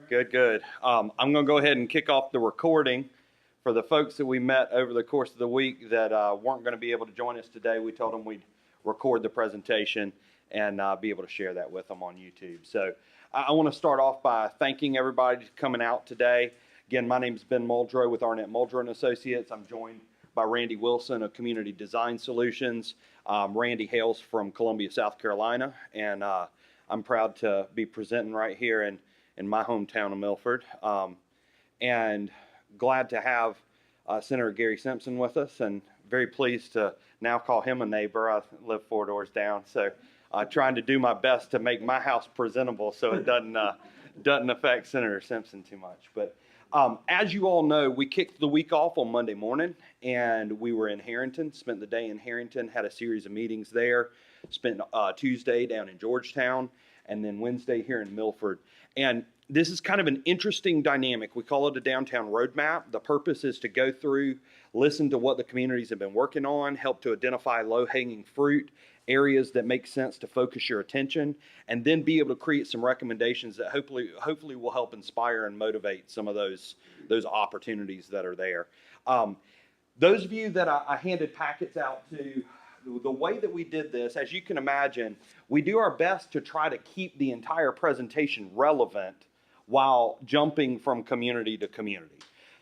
Good, good. I'm going to go ahead and kick off the recording. For the folks that we met over the course of the week that weren't going to be able to join us today, we told them we'd record the presentation and be able to share that with them on YouTube. So I want to start off by thanking everybody for coming out today. Again, my name is Ben Muldrow with Arnett Muldrow & Associates. I'm joined by Randy Wilson of Community Design Solutions. Randy hails from Columbia, South Carolina, and I'm proud to be presenting right here in my hometown of Milford, and glad to have Senator Gary Simpson with us, and very pleased to now call him a neighbor. I live 4 doors down, so trying to do my best to make my house presentable so it doesn't affect Senator Simpson too much. But as you all know, we kicked the week off on Monday morning, and we were in Harrington, spent the day in Harrington, had a series of meetings there, spent Tuesday down in Georgetown, and then Wednesday here in Milford. And this is kind of an interesting dynamic. We call it a downtown roadmap. The purpose is to go through, listen to what the communities have been working on, help to identify low-hanging fruit, areas that make sense to focus your attention, and then be able to create some recommendations that hopefully will help inspire and motivate some of those opportunities that are there. Those of you that I handed packets out to, the way that we did this, as you can imagine, we do our best to try to keep the entire presentation relevant while jumping from community to community.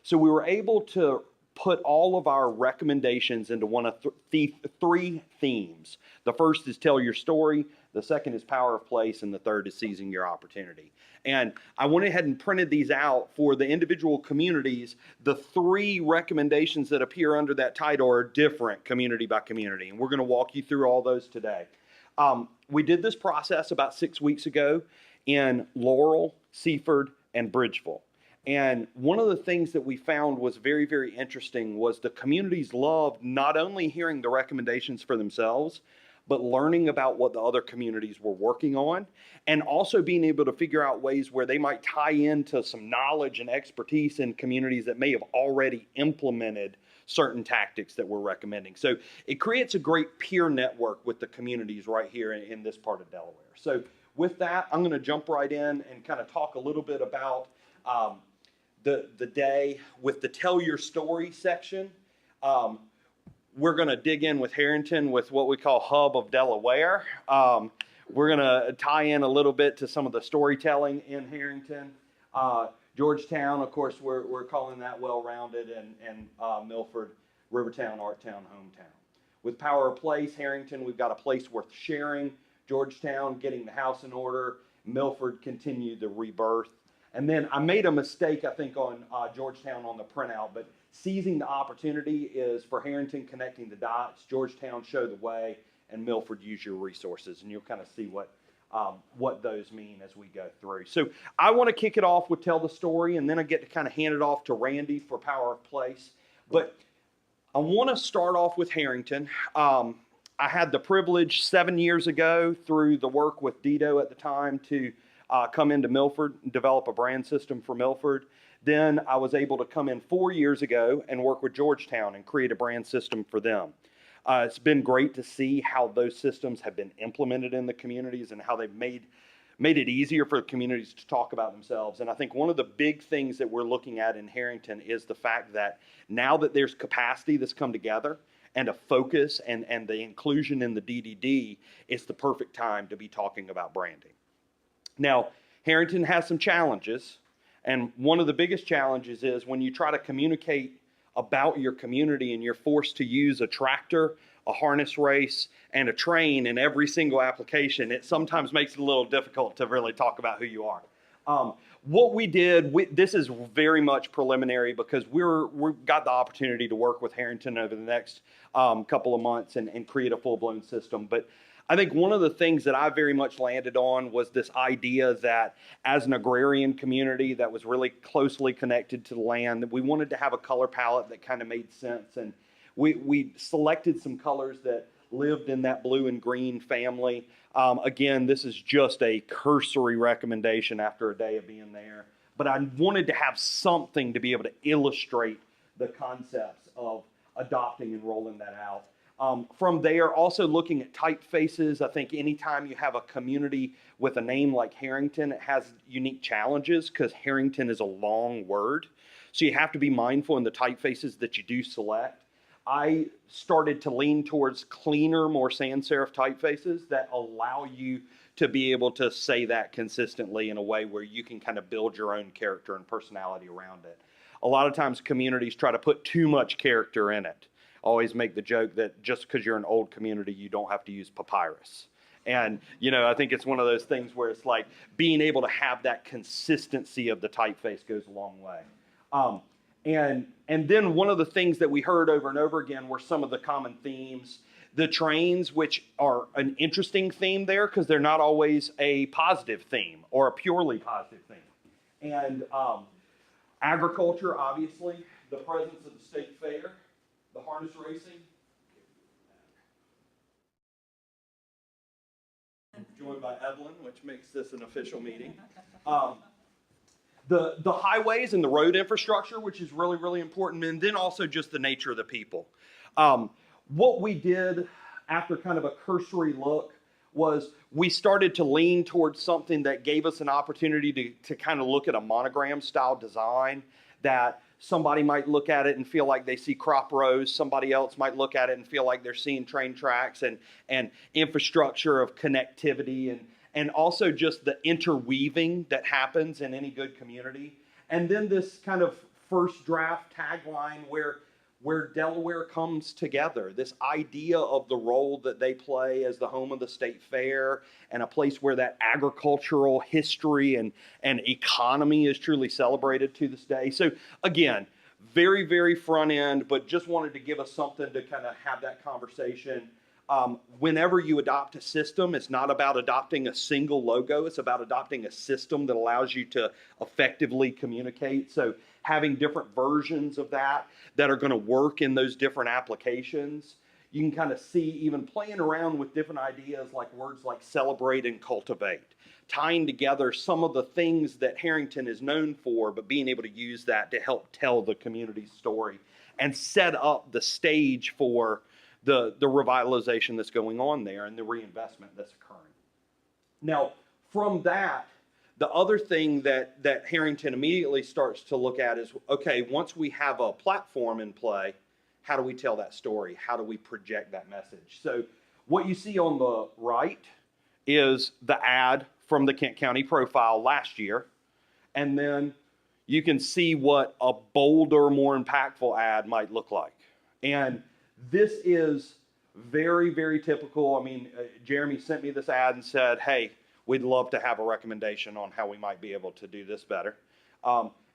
So we were able to put all of our recommendations into one of three themes. The first is tell your story, the second is power of place, and the third is seizing your opportunity. And I went ahead and printed these out for the individual communities. The three recommendations that appear under that title are different community by community, and we're going to walk you through all those today. We did this process about 6 weeks ago in Laurel, Seaford, and Bridgeville. And one of the things that we found was very, very interesting was the communities loved not only hearing the recommendations for themselves, but learning about what the other communities were working on, and also being able to figure out ways where they might tie into some knowledge and expertise in communities that may have already implemented certain tactics that we're recommending. So it creates a great peer network with the communities right here in this part of Delaware. So with that, I'm going to jump right in and kind of talk a little bit about the day with the Tell Your Story section. We're going to dig in with Harrington with what we call Hub of Delaware. We're going to tie in a little bit to some of the storytelling in Harrington. Georgetown, of course, we're calling that well-rounded, and Milford, Rivertown, Arttown, Hometown. With Power of Place, Harrington, we've got a place worth sharing. Georgetown, getting the house in order. Milford, continue the rebirth. And then I made a mistake, I think, on Georgetown on the printout, but seizing the opportunity is for Harrington, connecting the dots, Georgetown, show the way, and Milford, use your resources. And you'll kind of see what those mean as we go through. So I want to kick it off with Tell the Story, and then I get to kind of hand it off to Randy for Power of Place. But I want to start off with Harrington. I had the privilege 7 years ago through the work with Dido at the time to come into Milford and develop a brand system for Milford. Then I was able to come in 4 years ago and work with Georgetown and create a brand system for them. It's been great to see how those systems have been implemented in the communities and how they've made it easier for the communities to talk about themselves. And I think one of the big things that we're looking at in Harrington is the fact that now that there's capacity that's come together and a focus and the inclusion in the DDD, it's the perfect time to be talking about branding. Now, Harrington has some challenges, and one of the biggest challenges is when you try to communicate about your community and you're forced to use a tractor, a harness race, and a train in every single application, it sometimes makes it a little difficult to really talk about who you are. What we did, this is very much preliminary because we've got the opportunity to work with Harrington over the next couple of months and create a full-blown system. But I think one of the things that I very much landed on was this idea that as an agrarian community that was really closely connected to the land, that we wanted to have a color palette that kind of made sense. And we selected some colors that lived in that blue and green family. Again, this is just a cursory recommendation after a day of being there. But I wanted to have something to be able to illustrate the concepts of adopting and rolling that out. From there, also looking at typefaces. I think anytime you have a community with a name like Harrington, it has unique challenges because Harrington is a long word. So you have to be mindful in the typefaces that you do select. I started to lean towards cleaner, more sans serif typefaces that allow you to be able to say that consistently in a way where you can kind of build your own character and personality around it. A lot of times communities try to put too much character in it. Always make the joke that just because you're an old community, you don't have to use papyrus. And, you know, I think it's one of those things where it's like being able to have that consistency of the typeface goes a long way. And then one of the things that we heard over and over again were some of the common themes. The trains, which are an interesting theme there because they're not always a positive theme or a purely positive theme. And agriculture, obviously, the presence of the state fair, the harness racing. I'm joined by Evelyn, which makes this an official meeting. The highways and the road infrastructure, which is really, really important, and then also just the nature of the people. What we did after kind of a cursory look was we started to lean towards something that gave us an opportunity to kind of look at a monogram style design that somebody might look at it and feel like they see crop rows. Somebody else might look at it and feel like they're seeing train tracks and infrastructure of connectivity and also just the interweaving that happens in any good community. And then this kind of first draft tagline where Delaware comes together, this idea of the role that they play as the home of the state fair and a place where that agricultural history and economy is truly celebrated to this day. So again, very, very front end, but just wanted to give us something to kind of have that conversation. Whenever you adopt a system, it's not about adopting a single logo. It's about adopting a system that allows you to effectively communicate. So having different versions of that are going to work in those different applications. You can kind of see even playing around with different ideas like words like celebrate and cultivate, tying together some of the things that Harrington is known for, but being able to use that to help tell the community's story and set up the stage for the revitalization that's going on there and the reinvestment that's occurring. Now, from that, the other thing that Harrington immediately starts to look at is, okay, once we have a platform in play, how do we tell that story? How do we project that message? So what you see on the right is the ad from the Kent County Profile last year. And then you can see what a bolder, more impactful ad might look like. And this is very, very typical. I mean, Jeremy sent me this ad and said, hey, we'd love to have a recommendation on how we might be able to do this better.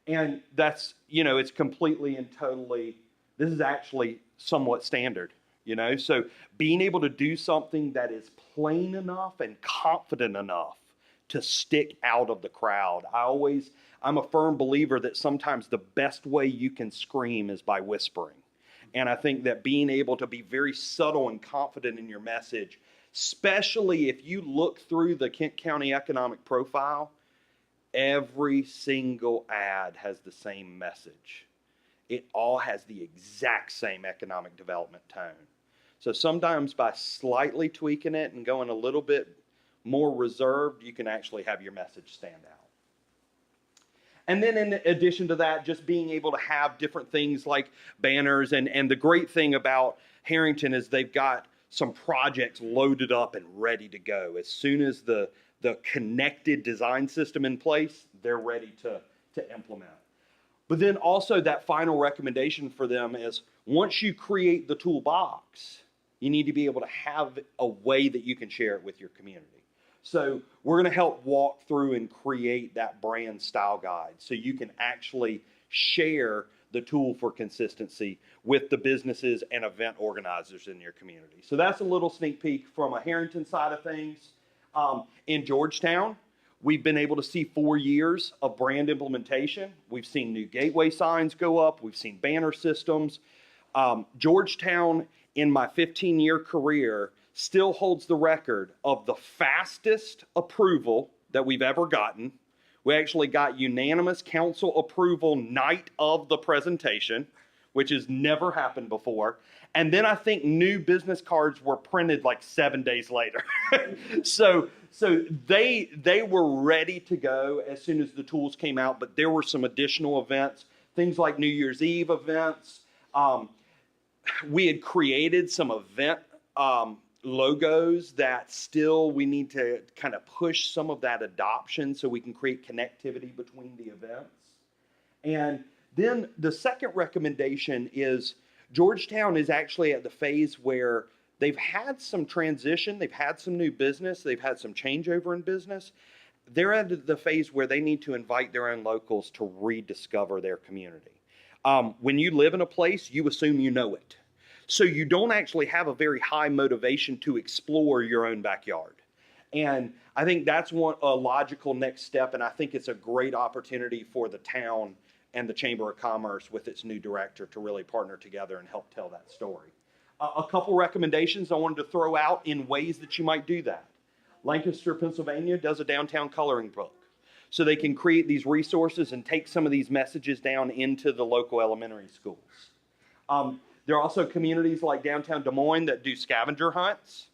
And that's, you know, it's completely and totally, this is actually somewhat standard, you know? So being able to do something that is plain enough and confident enough to stick out of the crowd. I'm a firm believer that sometimes the best way you can scream is by whispering. And I think that being able to be very subtle and confident in your message, especially if you look through the Kent County Economic Profile, every single ad has the same message. It all has the exact same economic development tone. So sometimes by slightly tweaking it and going a little bit more reserved, you can actually have your message stand out. And then in addition to that, just being able to have different things like banners. And the great thing about Harrington is they've got some projects loaded up and ready to go. As soon as the connected design system in place, they're ready to implement. But then also that final recommendation for them is once you create the toolbox, you need to be able to have a way that you can share it with your community. So we're going to help walk through and create that brand style guide so you can actually share the tool for consistency with the businesses and event organizers in your community. So that's a little sneak peek from a Harrington side of things. In Georgetown, we've been able to see 4 years of brand implementation. We've seen new gateway signs go up. We've seen banner systems. Georgetown, in my 15-year career, still holds the record of the fastest approval that we've ever gotten. We actually got unanimous council approval night of the presentation, which has never happened before. And then I think new business cards were printed like 7 days later. So they were ready to go as soon as the tools came out, but there were some additional events, things like New Year's Eve events. We had created some event logos that still we need to kind of push some of that adoption so we can create connectivity between the events. And then the second recommendation is Georgetown is actually at the phase where they've had some transition, they've had some new business, they've had some changeover in business. They're at the phase where they need to invite their own locals to rediscover their community. When you live in a place, you assume you know it. So you don't actually have a very high motivation to explore your own backyard. And I think that's a logical next step, and I think it's a great opportunity for the town and the Chamber of Commerce with its new director to really partner together and help tell that story. A couple recommendations I wanted to throw out in ways that you might do that. Lancaster, Pennsylvania does a downtown coloring book. So they can create these resources and take some of these messages down into the local elementary schools. There are also communities like downtown Des Moines that do scavenger hunts.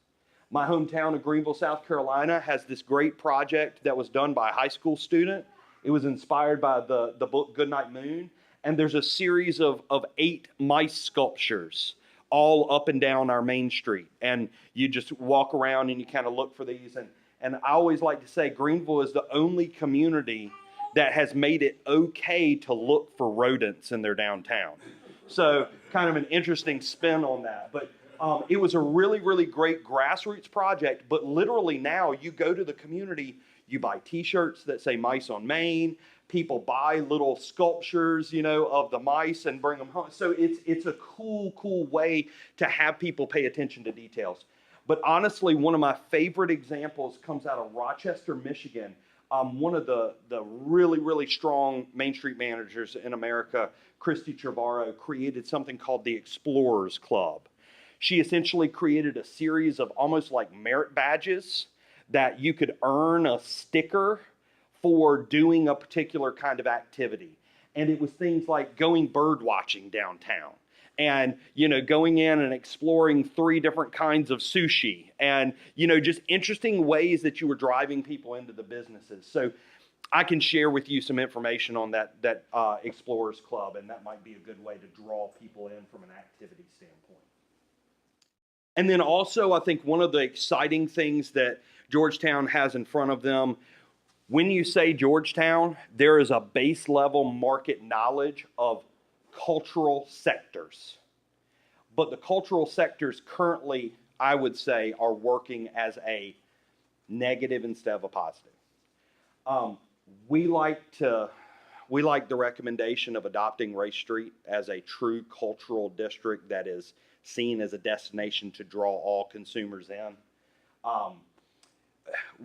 My hometown of Greenville, South Carolina has this great project that was done by a high school student. It was inspired by the book Goodnight Moon. And there's a series of 8 mice sculptures all up and down our main street. And you just walk around and you kind of look for these. And I always like to say Greenville is the only community that has made it okay to look for rodents in their downtown. So kind of an interesting spin on that. But it was a really, really great grassroots project. But literally now you go to the community, you buy T-shirts that say Mice on Main. People buy little sculptures, of the mice and bring them home. So it's a cool way to have people pay attention to details. But honestly, one of my favorite examples comes out of Rochester, Michigan. One of the really, really strong Main Street managers in America, Christy Trevorrow, created something called the Explorers Club. She essentially created a series of almost like merit badges that you could earn a sticker for doing a particular kind of activity. And it was things like going bird watching downtown and, going in and exploring 3 different kinds of sushi and, just interesting ways that you were driving people into the businesses. So I can share with you some information on that Explorers Club, and that might be a good way to draw people in from an activity standpoint. And then also, I think one of the exciting things that Georgetown has in front of them, when you say Georgetown, there is a base level market knowledge of cultural sectors. But the cultural sectors currently, I would say, are working as a negative instead of a positive. We like the recommendation of adopting Race Street as a true cultural district that is seen as a destination to draw all consumers in.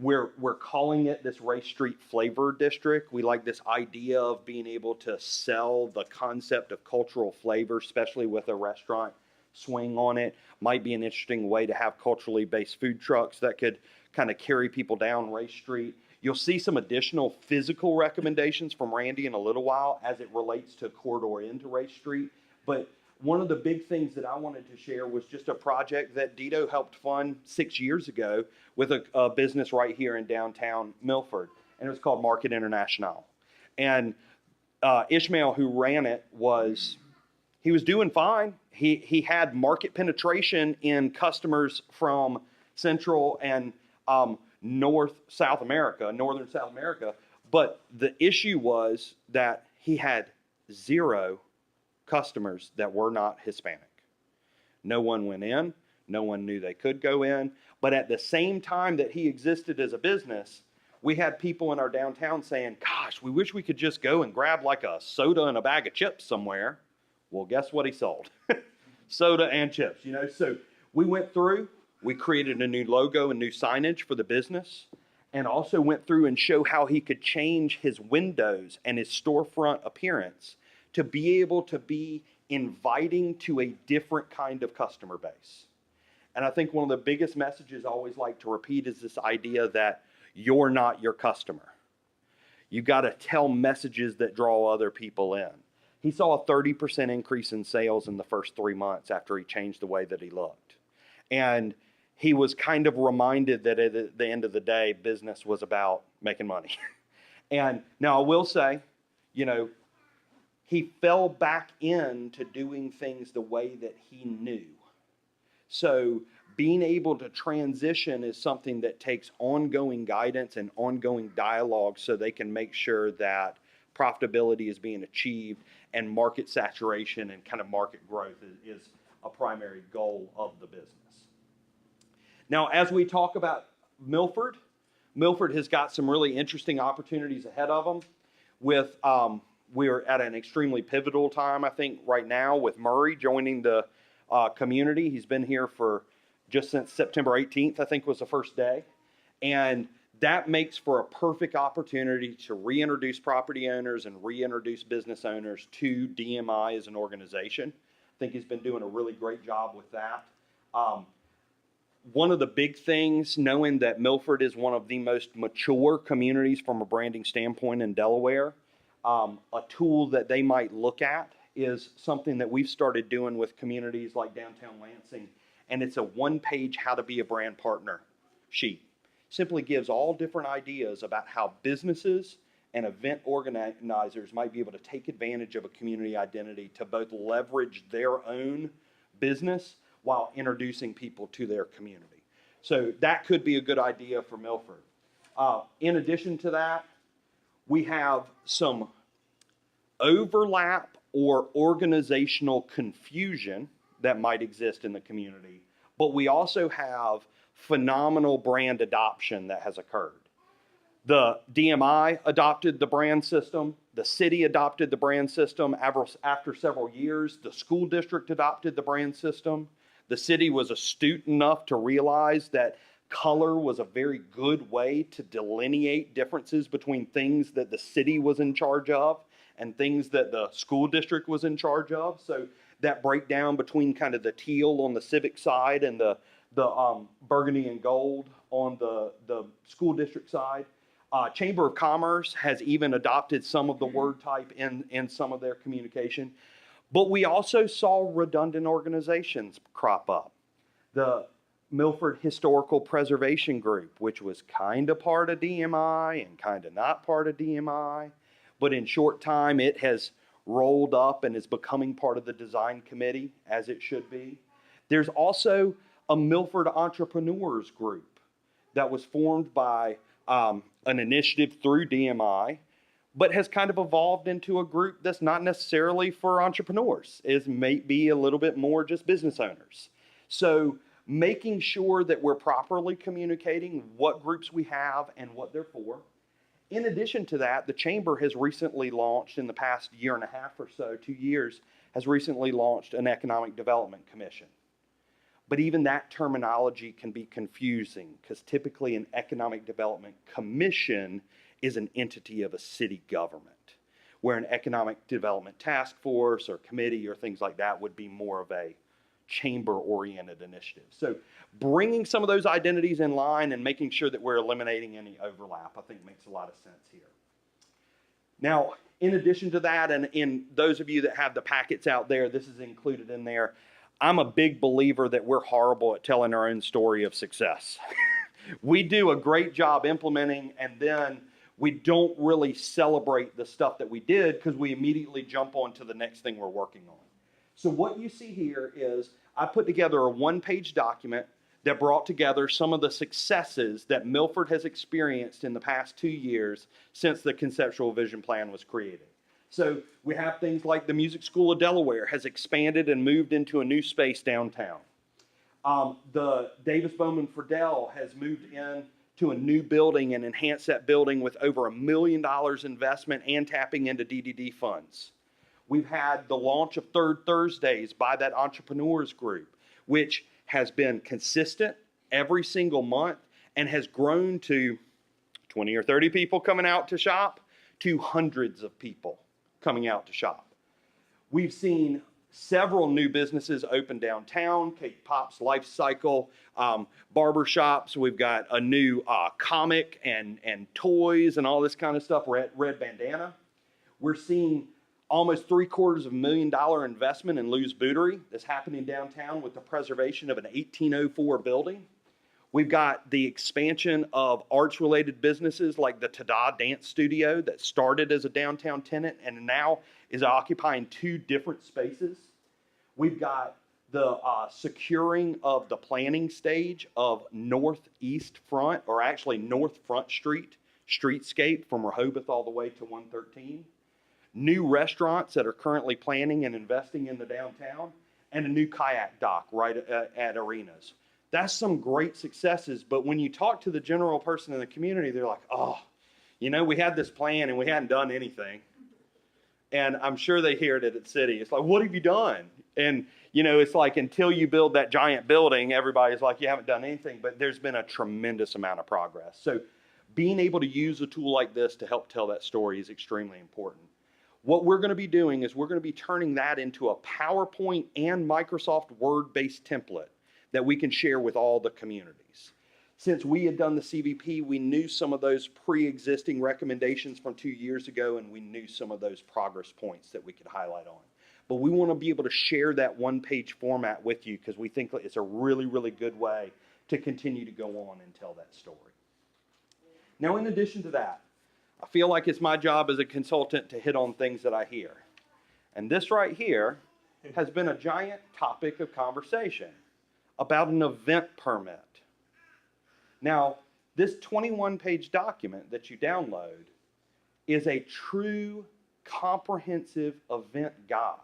We're calling it this Race Street Flavor District. We like this idea of being able to sell the concept of cultural flavor, especially with a restaurant swing on it. Might be an interesting way to have culturally based food trucks that could kind of carry people down Race Street. You'll see some additional physical recommendations from Randy in a little while as it relates to a corridor into Race Street. But one of the big things that I wanted to share was just a project that Dito helped fund 6 years ago with a business right here in downtown Milford. And it was called Market International. And Ishmael, who ran it, he was doing fine. He had market penetration in customers from Central and northern South America. But the issue was that he had 0 customers that were not Hispanic. No one went in. No one knew they could go in. But at the same time that he existed as a business, we had people in our downtown saying, gosh, we wish we could just go and grab like a soda and a bag of chips somewhere. Well, guess what he sold? Soda and chips, So we went through, we created a new logo and new signage for the business, and also went through and show how he could change his windows and his storefront appearance to be able to be inviting to a different kind of customer base. And I think one of the biggest messages I always like to repeat is this idea that you're not your customer. You got to tell messages that draw other people in. He saw a 30% increase in sales in the first 3 months after he changed the way that he looked. And he was kind of reminded that at the end of the day, business was about making money. And now I will say, you know, he fell back into doing things the way that he knew. So being able to transition is something that takes ongoing guidance and ongoing dialogue so they can make sure that profitability is being achieved and market saturation and kind of market growth is a primary goal of the business. Now, as we talk about Milford, Milford has got some really interesting opportunities ahead of them. With we're at an extremely pivotal time, I think, right now with Murray joining the community. He's been here for just since September 18th, I think was the first day. And that makes for a perfect opportunity to reintroduce property owners and reintroduce business owners to DMI as an organization. I think he's been doing a really great job with that. One of the big things, knowing that Milford is one of the most mature communities from a branding standpoint in Delaware, a tool that they might look at is something that we've started doing with communities like downtown Lansing, and it's a one-page how to be a brand partner sheet. Simply gives all different ideas about how businesses and event organizers might be able to take advantage of a community identity to both leverage their own business while introducing people to their community. So that could be a good idea for Milford. In addition to that, we have some overlap or organizational confusion that might exist in the community, but we also have phenomenal brand adoption that has occurred. The DMI adopted the brand system. The city adopted the brand system after several years. The school district adopted the brand system. The city was astute enough to realize that color was a very good way to delineate differences between things that the city was in charge of and things that the school district was in charge of. So that breakdown between kind of the teal on the civic side and the burgundy and gold on the school district side. Chamber of Commerce has even adopted some of the word type in some of their communication. But we also saw redundant organizations crop up. The Milford Historical Preservation Group, which was kind of part of DMI and kind of not part of DMI, but in short time it has rolled up and is becoming part of the design committee, as it should be. There's also a Milford Entrepreneurs Group that was formed by an initiative through DMI, but has kind of evolved into a group that's not necessarily for entrepreneurs. It may be a little bit more just business owners. So making sure that we're properly communicating what groups we have and what they're for. In addition to that, the Chamber has recently launched, in the past year and a half or so, 2 years, has recently launched an Economic Development Commission. But even that terminology can be confusing because typically an Economic Development Commission is an entity of a city government, where an Economic Development Task Force or committee or things like that would be more of a chamber-oriented initiative. So bringing some of those identities in line and making sure that we're eliminating any overlap, I think makes a lot of sense here. Now, in addition to that, and in those of you that have the packets out there, this is included in there. I'm a big believer that we're horrible at telling our own story of success. We do a great job implementing, and then we don't really celebrate the stuff that we did because we immediately jump on to the next thing we're working on. So what you see here is I put together a one-page document that brought together some of the successes that Milford has experienced in the past 2 years since the conceptual vision plan was created. So we have things like the Music School of Delaware has expanded and moved into a new space downtown. The Davis Bowman Friedel has moved in to a new building and enhanced that building with over $1 million investment and tapping into DDD funds. We've had the launch of Third Thursdays by that entrepreneurs group, which has been consistent every single month and has grown to 20 or 30 people coming out to shop to hundreds of people coming out to shop. We've seen several new businesses open downtown, Cake Pop's Life Cycle, barber shops. We've got a new comic and toys and all this kind of stuff, Red Bandana. We're seeing almost $750,000 investment in Lou's Bouterie that's happening downtown with the preservation of an 1804 building. We've got the expansion of arts-related businesses like the Tada Dance Studio that started as a downtown tenant and now is occupying 2 different spaces. We've got the securing of the planning stage of northeast front, or actually North Front Street, streetscape from Rehoboth all the way to 113. New restaurants that are currently planning and investing in the downtown, and a new kayak dock right at arenas. That's some great successes, but when you talk to the general person in the community, they're like, oh, you know, we had this plan and we hadn't done anything. And I'm sure they hear it at the city. It's like, what have you done? And, you know, it's like until you build that giant building, everybody's like, you haven't done anything, but there's been a tremendous amount of progress. So being able to use a tool like this to help tell that story is extremely important. What we're going to be doing is we're going to be turning that into a PowerPoint and Microsoft Word-based template that we can share with all the communities. Since we had done the CVP, we knew some of those pre-existing recommendations from 2 years ago, and we knew some of those progress points that we could highlight on. But we want to be able to share that one-page format with you because we think it's a really, really good way to continue to go on and tell that story. Now, in addition to that, I feel like it's my job as a consultant to hit on things that I hear. And this right here has been a giant topic of conversation about an event permit. Now, this 21-page document that you download is a true comprehensive event guide.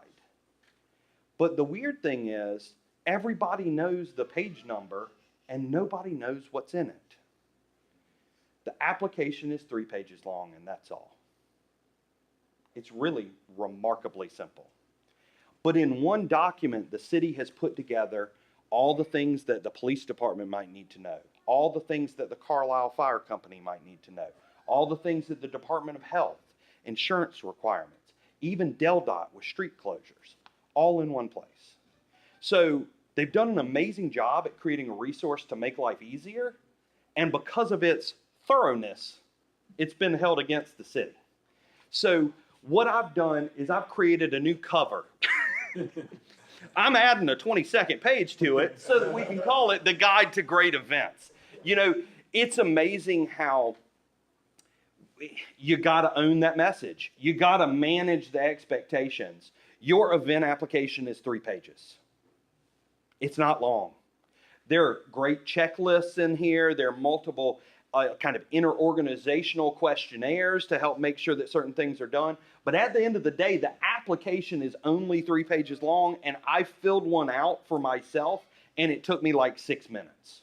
But the weird thing is, everybody knows the page number and nobody knows what's in it. The application is 3 pages long, and that's all. It's really remarkably simple. But in one document, the city has put together all the things that the police department might need to know, all the things that the Carlisle Fire Company might need to know, all the things that the Department of Health, insurance requirements, even DelDOT with street closures, all in one place. So they've done an amazing job at creating a resource to make life easier, and because of its thoroughness, it's been held against the city. So what I've done is I've created a new cover. I'm adding a 22nd page to it so that we can call it the Guide to Great Events. You know, it's amazing how you got to own that message. You got to manage the expectations. Your event application is 3 pages. It's not long. There are great checklists in here. There are multiple kind of interorganizational questionnaires to help make sure that certain things are done. But at the end of the day, the application is only 3 pages long, and I filled one out for myself, and it took me like 6 minutes.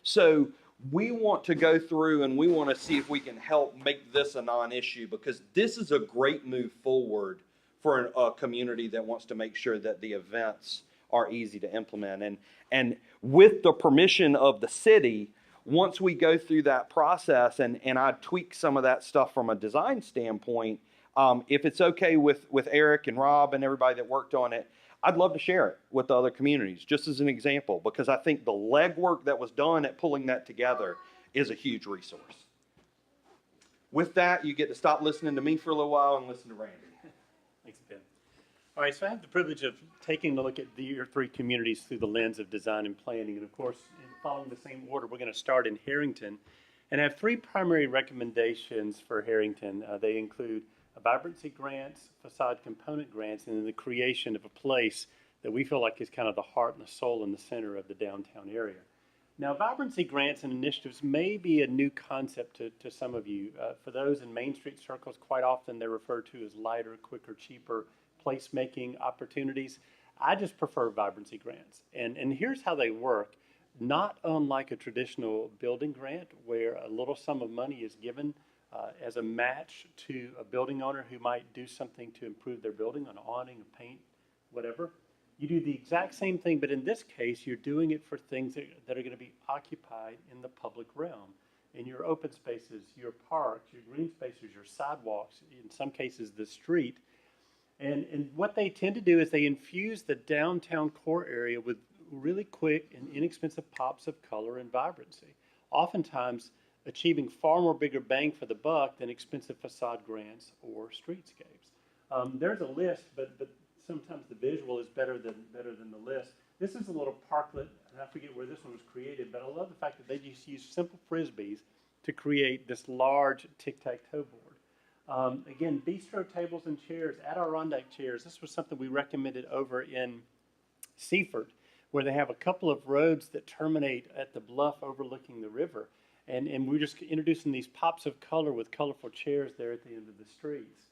So we want to go through and we want to see if we can help make this a non-issue, because this is a great move forward for a community that wants to make sure that the events are easy to implement. And with the permission of the city, once we go through that process and I tweak some of that stuff from a design standpoint, if it's okay with Eric and Rob and everybody that worked on it, I'd love to share it with the other communities, just as an example, because I think the legwork that was done at pulling that together is a huge resource. With that, you get to stop listening to me for a little while and listen to Randy. Thanks, Ben. All right, so I have the privilege of taking a look at your 3 communities through the lens of design and planning. And of course, following the same order, we're going to start in Harrington. And I have 3 primary recommendations for Harrington. They include vibrancy grants, facade component grants, and then the creation of a place that we feel like is kind of the heart and the soul and the center of the downtown area. Now, vibrancy grants and initiatives may be a new concept to some of you. For those in Main Street circles, quite often they're referred to as lighter, quicker, cheaper placemaking opportunities. I just prefer vibrancy grants. And here's how they work. Not unlike a traditional building grant where a little sum of money is given as a match to a building owner who might do something to improve their building, an awning, a paint, whatever. You do the exact same thing, but in this case, you're doing it for things that are going to be occupied in the public realm, in your open spaces, your parks, your green spaces, your sidewalks, in some cases the street. And what they tend to do is they infuse the downtown core area with really quick and inexpensive pops of color and vibrancy, oftentimes achieving far more bigger bang for the buck than expensive facade grants or streetscapes. There's a list, but sometimes the visual is better than the list. This is a little parklet, and I forget where this one was created, but I love the fact that they just use simple frisbees to create this large tic-tac-toe board. Again, bistro tables and chairs, Adirondack chairs. This was something we recommended over in Seaford, where they have a couple of roads that terminate at the bluff overlooking the river. And we're just introducing these pops of color with colorful chairs there at the end of the streets.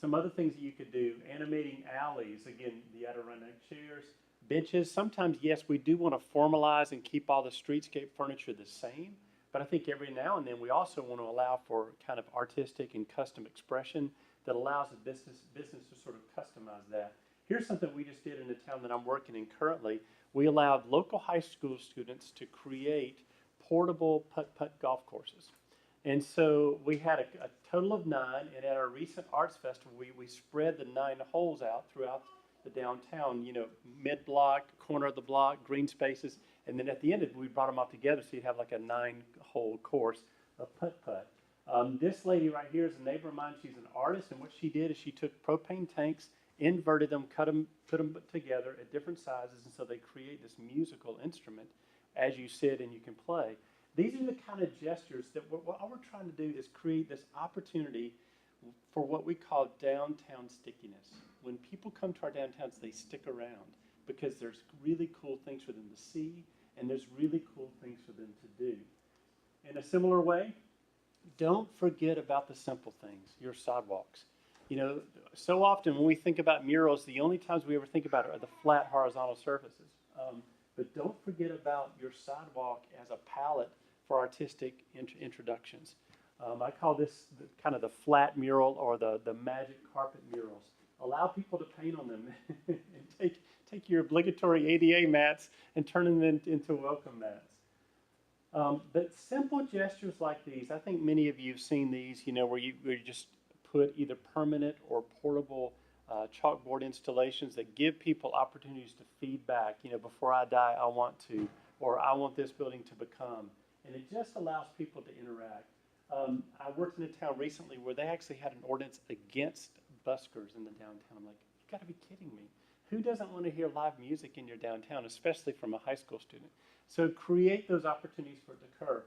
Some other things that you could do, animating alleys, again, the Adirondack chairs, benches. Sometimes, yes, we do want to formalize and keep all the streetscape furniture the same, but I think every now and then we also want to allow for kind of artistic and custom expression that allows the business to sort of customize that. Here's something we just did in the town that I'm working in currently. We allowed local high school students to create portable putt-putt golf courses. And so we had a total of 9, and at our recent arts festival, we spread the 9 holes out throughout the downtown, you know, mid-block, corner of the block, green spaces, and then at the end, we brought them all together so you'd have like a 9-hole course of putt-putt. This lady right here is a neighbor of mine. She's an artist, and what she did is she took propane tanks, inverted them, put them together at different sizes, and so they create this musical instrument as you sit and you can play. These are the kind of gestures that all we're trying to do is create this opportunity for what we call downtown stickiness. When people come to our downtowns, they stick around because there's really cool things for them to see and there's really cool things for them to do. In a similar way, don't forget about the simple things, your sidewalks. You know, so often when we think about murals, the only times we ever think about it are the flat horizontal surfaces. But don't forget about your sidewalk as a palette for artistic introductions. I call this kind of the flat mural or the magic carpet murals. Allow people to paint on them and take your obligatory ADA mats and turn them into welcome mats. But simple gestures like these, I think many of you have seen these, you know, where you just put either permanent or portable chalkboard installations that give people opportunities to feedback. You know, before I die, I want to, or I want this building to become. And it just allows people to interact. I worked in a town recently where they actually had an ordinance against buskers in the downtown. I'm like, you gotta be kidding me. Who doesn't want to hear live music in your downtown, especially from a high school student? So create those opportunities for it to occur.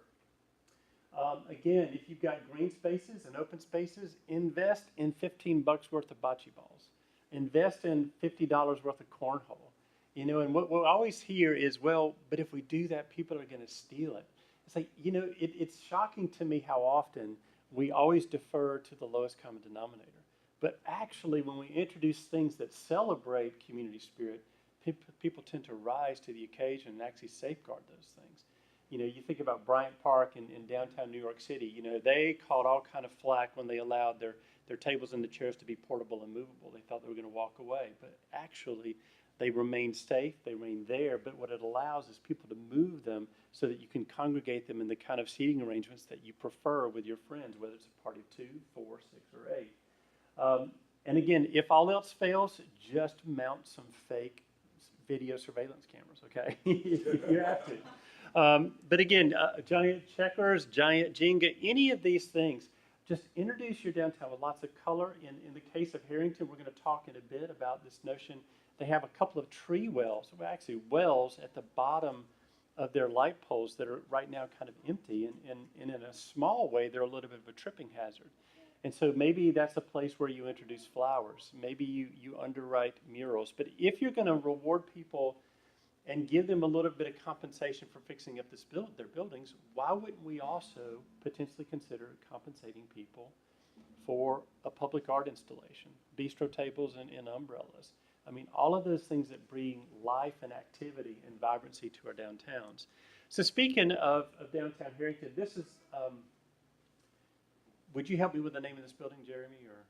Again, if you've got green spaces and open spaces, invest in $15 worth of bocce balls. Invest in $50 worth of cornhole. You know, and what we'll always hear is, well, but if we do that, people are going to steal it. It's like, you know, it's shocking to me how often we always defer to the lowest common denominator. But actually, when we introduce things that celebrate community spirit, people tend to rise to the occasion and actually safeguard those things. You know, you think about Bryant Park in downtown New York City. You know, they caught all kind of flack when they allowed their tables and the chairs to be portable and movable. They thought they were going to walk away. But actually, they remain safe, they remain there, but what it allows is people to move them so that you can congregate them in the kind of seating arrangements that you prefer with your friends, whether it's a party of 2, 4, 6, or 8. And again, if all else fails, just mount some fake video surveillance cameras, okay? You have to. But again, giant checkers, giant Jenga, any of these things, just introduce your downtown with lots of color. In the case of Harrington, we're going to talk in a bit about this notion. They have a couple of tree wells, well, actually wells at the bottom of their light poles that are right now kind of empty. And in a small way, they're a little bit of a tripping hazard. And so maybe that's a place where you introduce flowers. Maybe you underwrite murals. But if you're going to reward people and give them a little bit of compensation for fixing up their buildings, why wouldn't we also potentially consider compensating people for a public art installation, bistro tables and umbrellas? I mean, all of those things that bring life and activity and vibrancy to our downtowns. So speaking of downtown Harrington, this is, would you help me with the name of this building, Jeremy? Or?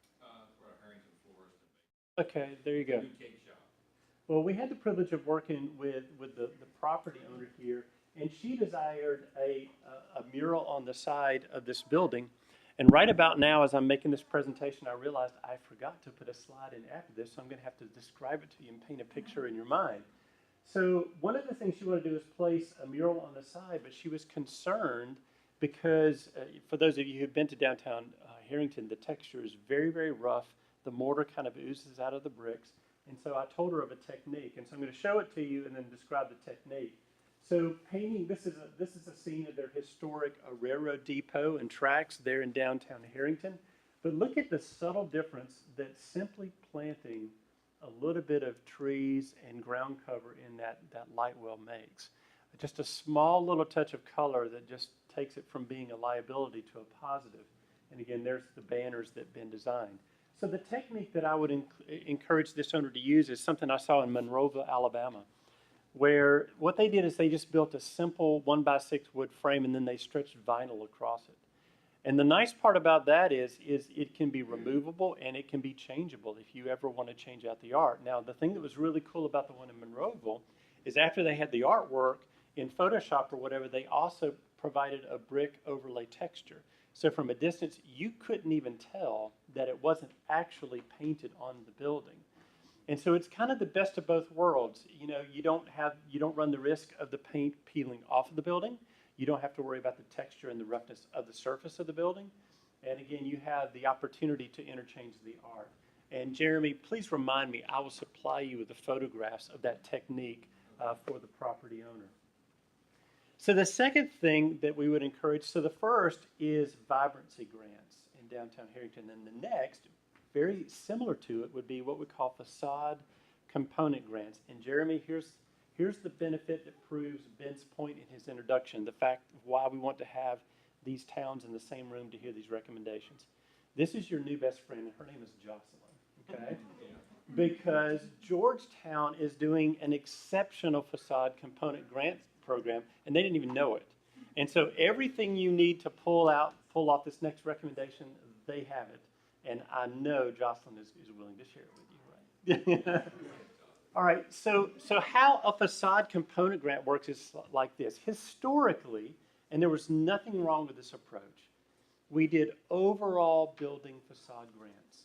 Harrington Florist. Okay, there you go. New cake shop. Well, we had the privilege of working with the property owner here, and she desired a mural on the side of this building. And right about now, as I'm making this presentation, I realized I forgot to put a slide in after this, so I'm going to have to describe it to you and paint a picture in your mind. So one of the things she wanted to do is place a mural on the side, but she was concerned because for those of you who've been to downtown Harrington, the texture is very, very rough. The mortar kind of oozes out of the bricks. And so I told her of a technique. And so I'm going to show it to you and then describe the technique. So painting, this is a scene of their historic railroad depot and tracks there in downtown Harrington. But look at the subtle difference that simply planting a little bit of trees and ground cover in that light well makes. Just a small little touch of color that just takes it from being a liability to a positive. And again, there's the banners that have been designed. So the technique that I would encourage this owner to use is something I saw in Monroeville, Alabama, where what they did is they just built a simple 1x6 wood frame and then they stretched vinyl across it. And the nice part about that is it can be removable and it can be changeable if you ever want to change out the art. Now, the thing that was really cool about the one in Monroeville is after they had the artwork in Photoshop or whatever, they also provided a brick overlay texture. So from a distance, you couldn't even tell that it wasn't actually painted on the building. And so it's kind of the best of both worlds. You know, you don't run the risk of the paint peeling off of the building. You don't have to worry about the texture and the roughness of the surface of the building. And again, you have the opportunity to interchange the art. And Jeremy, please remind me, I will supply you with the photographs of that technique for the property owner. So the second thing that we would encourage, so the first is vibrancy grants in downtown Harrington. And the next, very similar to it, would be what we call facade component grants. And Jeremy, here's the benefit that proves Ben's point in his introduction, the fact of why we want to have these towns in the same room to hear these recommendations. This is your new best friend, and her name is Jocelyn, okay? Because Georgetown is doing an exceptional facade component grant program, and they didn't even know it. And so everything you need to pull off this next recommendation, they have it. And I know Jocelyn is willing to share it with you, right? All right, so how a facade component grant works is like this. Historically, and there was nothing wrong with this approach, we did overall building facade grants.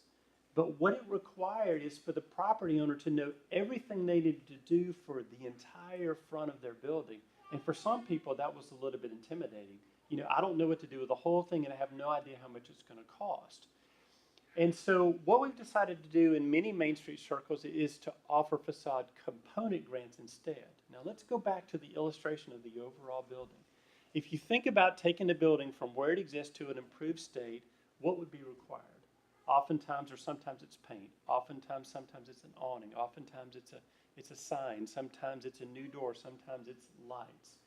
But what it required is for the property owner to know everything they needed to do for the entire front of their building. And for some people, that was a little bit intimidating. You know, I don't know what to do with the whole thing, and I have no idea how much it's going to cost. And so what we've decided to do in many Main Street circles is to offer facade component grants instead. Now let's go back to the illustration of the overall building. If you think about taking a building from where it exists to an improved state, what would be required? Oftentimes or sometimes it's paint. Oftentimes, sometimes it's an awning. Oftentimes it's a sign. Sometimes it's a new door. Sometimes it's lights.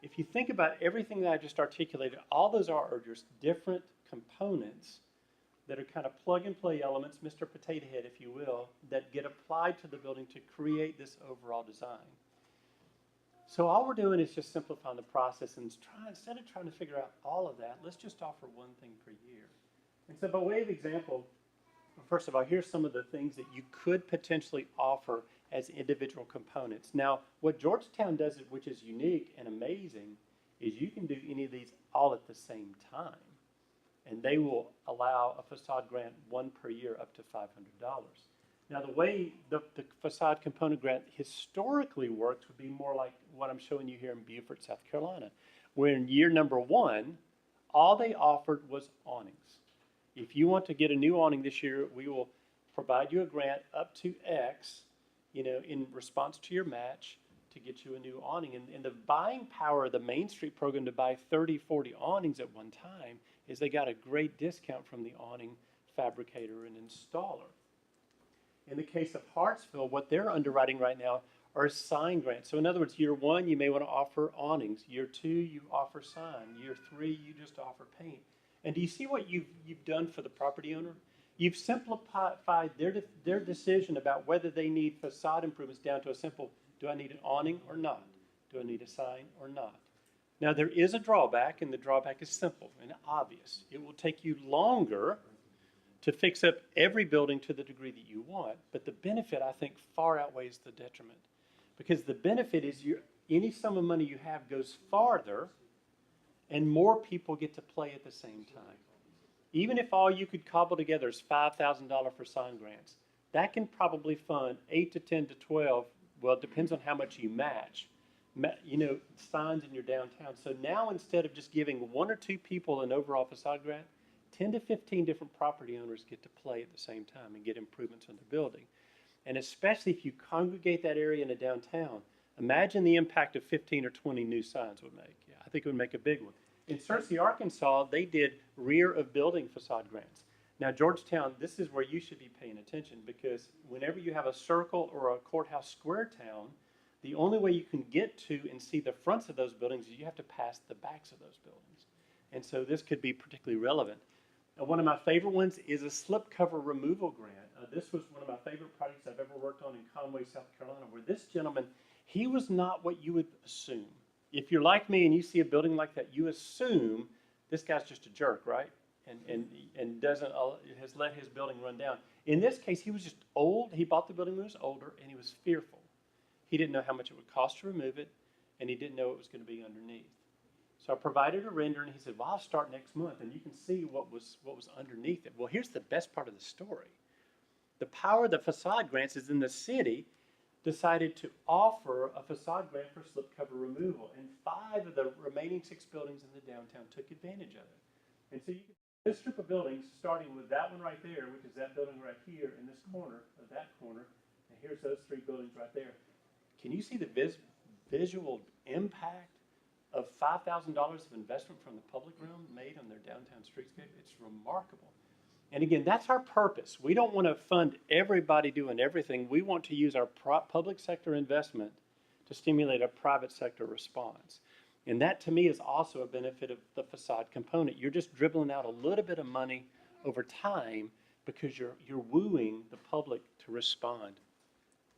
If you think about everything that I just articulated, all those are just different components that are kind of plug-and-play elements, Mr. Potato Head, if you will, that get applied to the building to create this overall design. So all we're doing is just simplifying the process, and instead of trying to figure out all of that, let's just offer one thing per year. And so by way of example, first of all, here's some of the things that you could potentially offer as individual components. Now, what Georgetown does, which is unique and amazing, is you can do any of these all at the same time. And they will allow a facade grant one per year up to $500. Now, the way the facade component grant historically works would be more like what I'm showing you here in Beaufort, South Carolina, where in year number one, all they offered was awnings. If you want to get a new awning this year, we will provide you a grant up to X, you know, in response to your match to get you a new awning. And the buying power of the Main Street program to buy 30, 40 awnings at one time is they got a great discount from the awning fabricator and installer. In the case of Hartsville, what they're underwriting right now are sign grants. So in other words, year one, you may want to offer awnings. Year two, you offer sign. Year three, you just offer paint. And do you see what you've done for the property owner? You've simplified their decision about whether they need facade improvements down to a simple, do I need an awning or not? Do I need a sign or not? Now, there is a drawback, and the drawback is simple and obvious. It will take you longer to fix up every building to the degree that you want, but the benefit, I think, far outweighs the detriment. Because the benefit is any sum of money you have goes farther, and more people get to play at the same time. Even if all you could cobble together is $5,000 for sign grants, that can probably fund 8 to 10 to 12, well, it depends on how much you match, you know, signs in your downtown. So now instead of just giving 1 or 2 people an overall facade grant, 10 to 15 different property owners get to play at the same time and get improvements on their building. And especially if you congregate that area in a downtown, imagine the impact of 15 or 20 new signs would make. Yeah, I think it would make a big one. In Searcy, Arkansas, they did rear of building facade grants. Now, Georgetown, this is where you should be paying attention, because whenever you have a circle or a courthouse square town, the only way you can get to and see the fronts of those buildings is you have to pass the backs of those buildings. And so this could be particularly relevant. One of my favorite ones is a slipcover removal grant. This was one of my favorite projects I've ever worked on in Conway, South Carolina, where this gentleman, he was not what you would assume. If you're like me and you see a building like that, you assume this guy's just a jerk, right? And doesn't has let his building run down. In this case, he was just old. He bought the building when he was older, and he was fearful. He didn't know how much it would cost to remove it, and he didn't know it was going to be underneath. So I provided a render, and he said, well, I'll start next month, and you can see what was underneath it. Well, here's the best part of the story. The power of the facade grants is in the city decided to offer a facade grant for slipcover removal, and 5 of the remaining 6 buildings in the downtown took advantage of it. And so you can this group of buildings, starting with that one right there, which is that building right here in this corner, or that corner, and here's those 3 buildings right there. Can you see the visual impact of $5,000 of investment from the public realm made on their downtown streetscape? It's remarkable. And again, that's our purpose. We don't want to fund everybody doing everything. We want to use our public sector investment to stimulate a private sector response. And that, to me, is also a benefit of the facade component. You're just dribbling out a little bit of money over time because you're wooing the public to respond.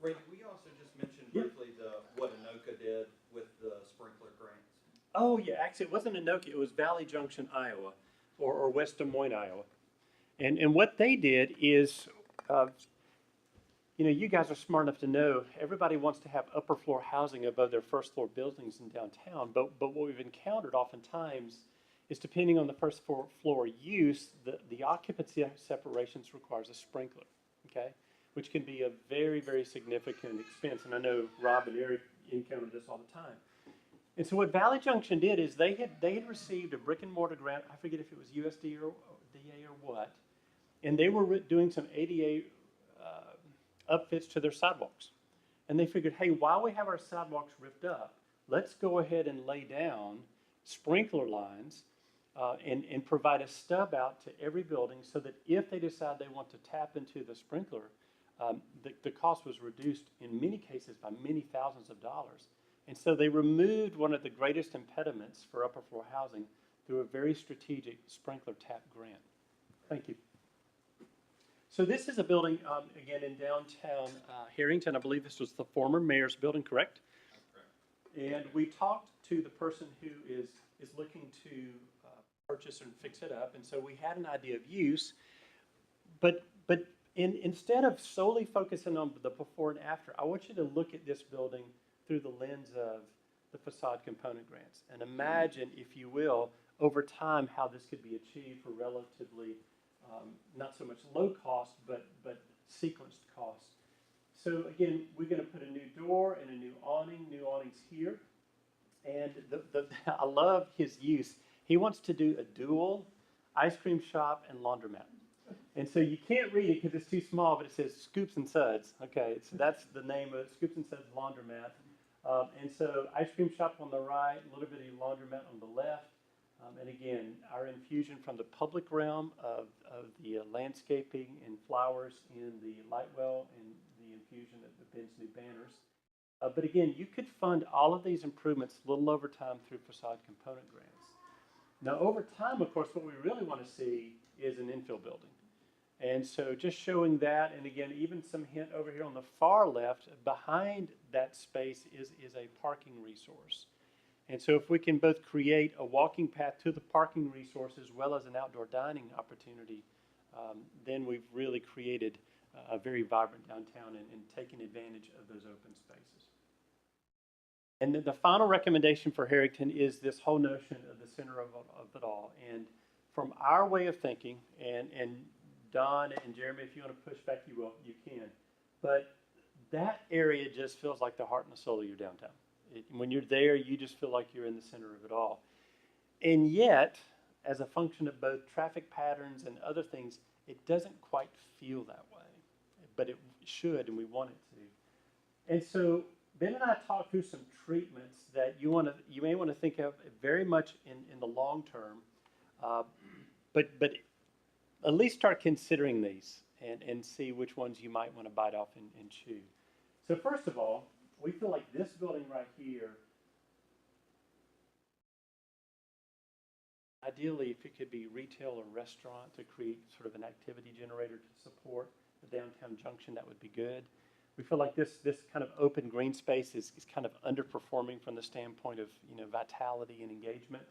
Randy, we also just mentioned briefly what Anoka did with the sprinkler grants. Oh, yeah. Actually, it wasn't Anoka. It was Valley Junction, Iowa, or West Des Moines, Iowa. And what they did is, you know, you guys are smart enough to know everybody wants to have upper floor housing above their first floor buildings in downtown. But what we've encountered oftentimes is, depending on the first floor use, the occupancy separations requires a sprinkler, okay? Which can be a very, very significant expense. And I know Rob and Eric encounter this all the time. And so what Valley Junction did is they had received a brick and mortar grant. I forget if it was USD or DA or what. And they were doing some ADA upfits to their sidewalks. And they figured, hey, while we have our sidewalks ripped up, let's go ahead and lay down sprinkler lines and provide a stub out to every building so that if they decide they want to tap into the sprinkler, the cost was reduced in many cases by many thousands of dollars. And so they removed one of the greatest impediments for upper floor housing through a very strategic sprinkler tap grant. Thank you. So this is a building, again, in downtown Harrington. I believe this was the former mayor's building, correct? Correct. And we talked to the person who is looking to purchase and fix it up. And so we had an idea of use. But instead of solely focusing on the before and after, I want you to look at this building through the lens of the facade component grants. And imagine, if you will, over time how this could be achieved for relatively not so much low cost, but sequenced cost. So again, we're going to put a new door and a new awnings here. And I love his use. He wants to do a dual ice cream shop and laundromat. And so you can't read it because it's too small, but it says Scoops and Suds. Okay, so that's the name of it, Scoops and Suds Laundromat. And so ice cream shop on the right, a little bit of laundromat on the left. And again, our infusion from the public realm of the landscaping and flowers in the light well and the infusion of the Ben's new banners. But again, you could fund all of these improvements a little over time through facade component grants. Now, over time, of course, what we really want to see is an infill building. And so just showing that, and again, even some hint over here on the far left, behind that space is a parking resource. And so if we can both create a walking path to the parking resource as well as an outdoor dining opportunity, then we've really created a very vibrant downtown and taken advantage of those open spaces. And then the final recommendation for Harrington is this whole notion of the center of it all. And from our way of thinking, and Don and Jeremy, if you want to push back, you will, you can. But that area just feels like the heart and the soul of your downtown. When you're there, you just feel like you're in the center of it all. And yet, as a function of both traffic patterns and other things, it doesn't quite feel that way, but it should, and we want it to. And so Ben and I talked through some treatments that you may want to think of very much in the long term, but at least start considering these and see which ones you might want to bite off and chew. So first of all, we feel like this building right here, ideally, if it could be retail or restaurant to create sort of an activity generator to support the downtown junction, that would be good. We feel like this kind of open green space is kind of underperforming from the standpoint of vitality and engagement.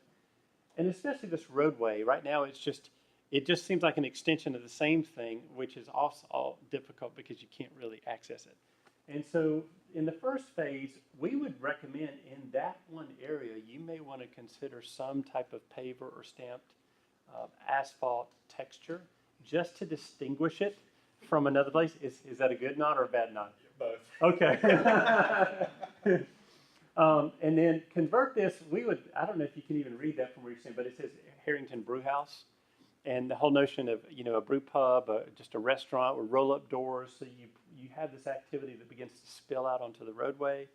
And especially this roadway. Right now, it just seems like an extension of the same thing, which is also all difficult because you can't really access it. And so in the first phase, we would recommend in that one area, you may want to consider some type of paver or stamped asphalt texture just to distinguish it from another place. Is that a good nod or a bad nod? Both. Okay. And then convert this, I don't know if you can even read that from where you're saying, but it says Harrington Brew House. And the whole notion of, a brew pub, just a restaurant with roll-up doors, so you have this activity that begins to spill out onto the roadway.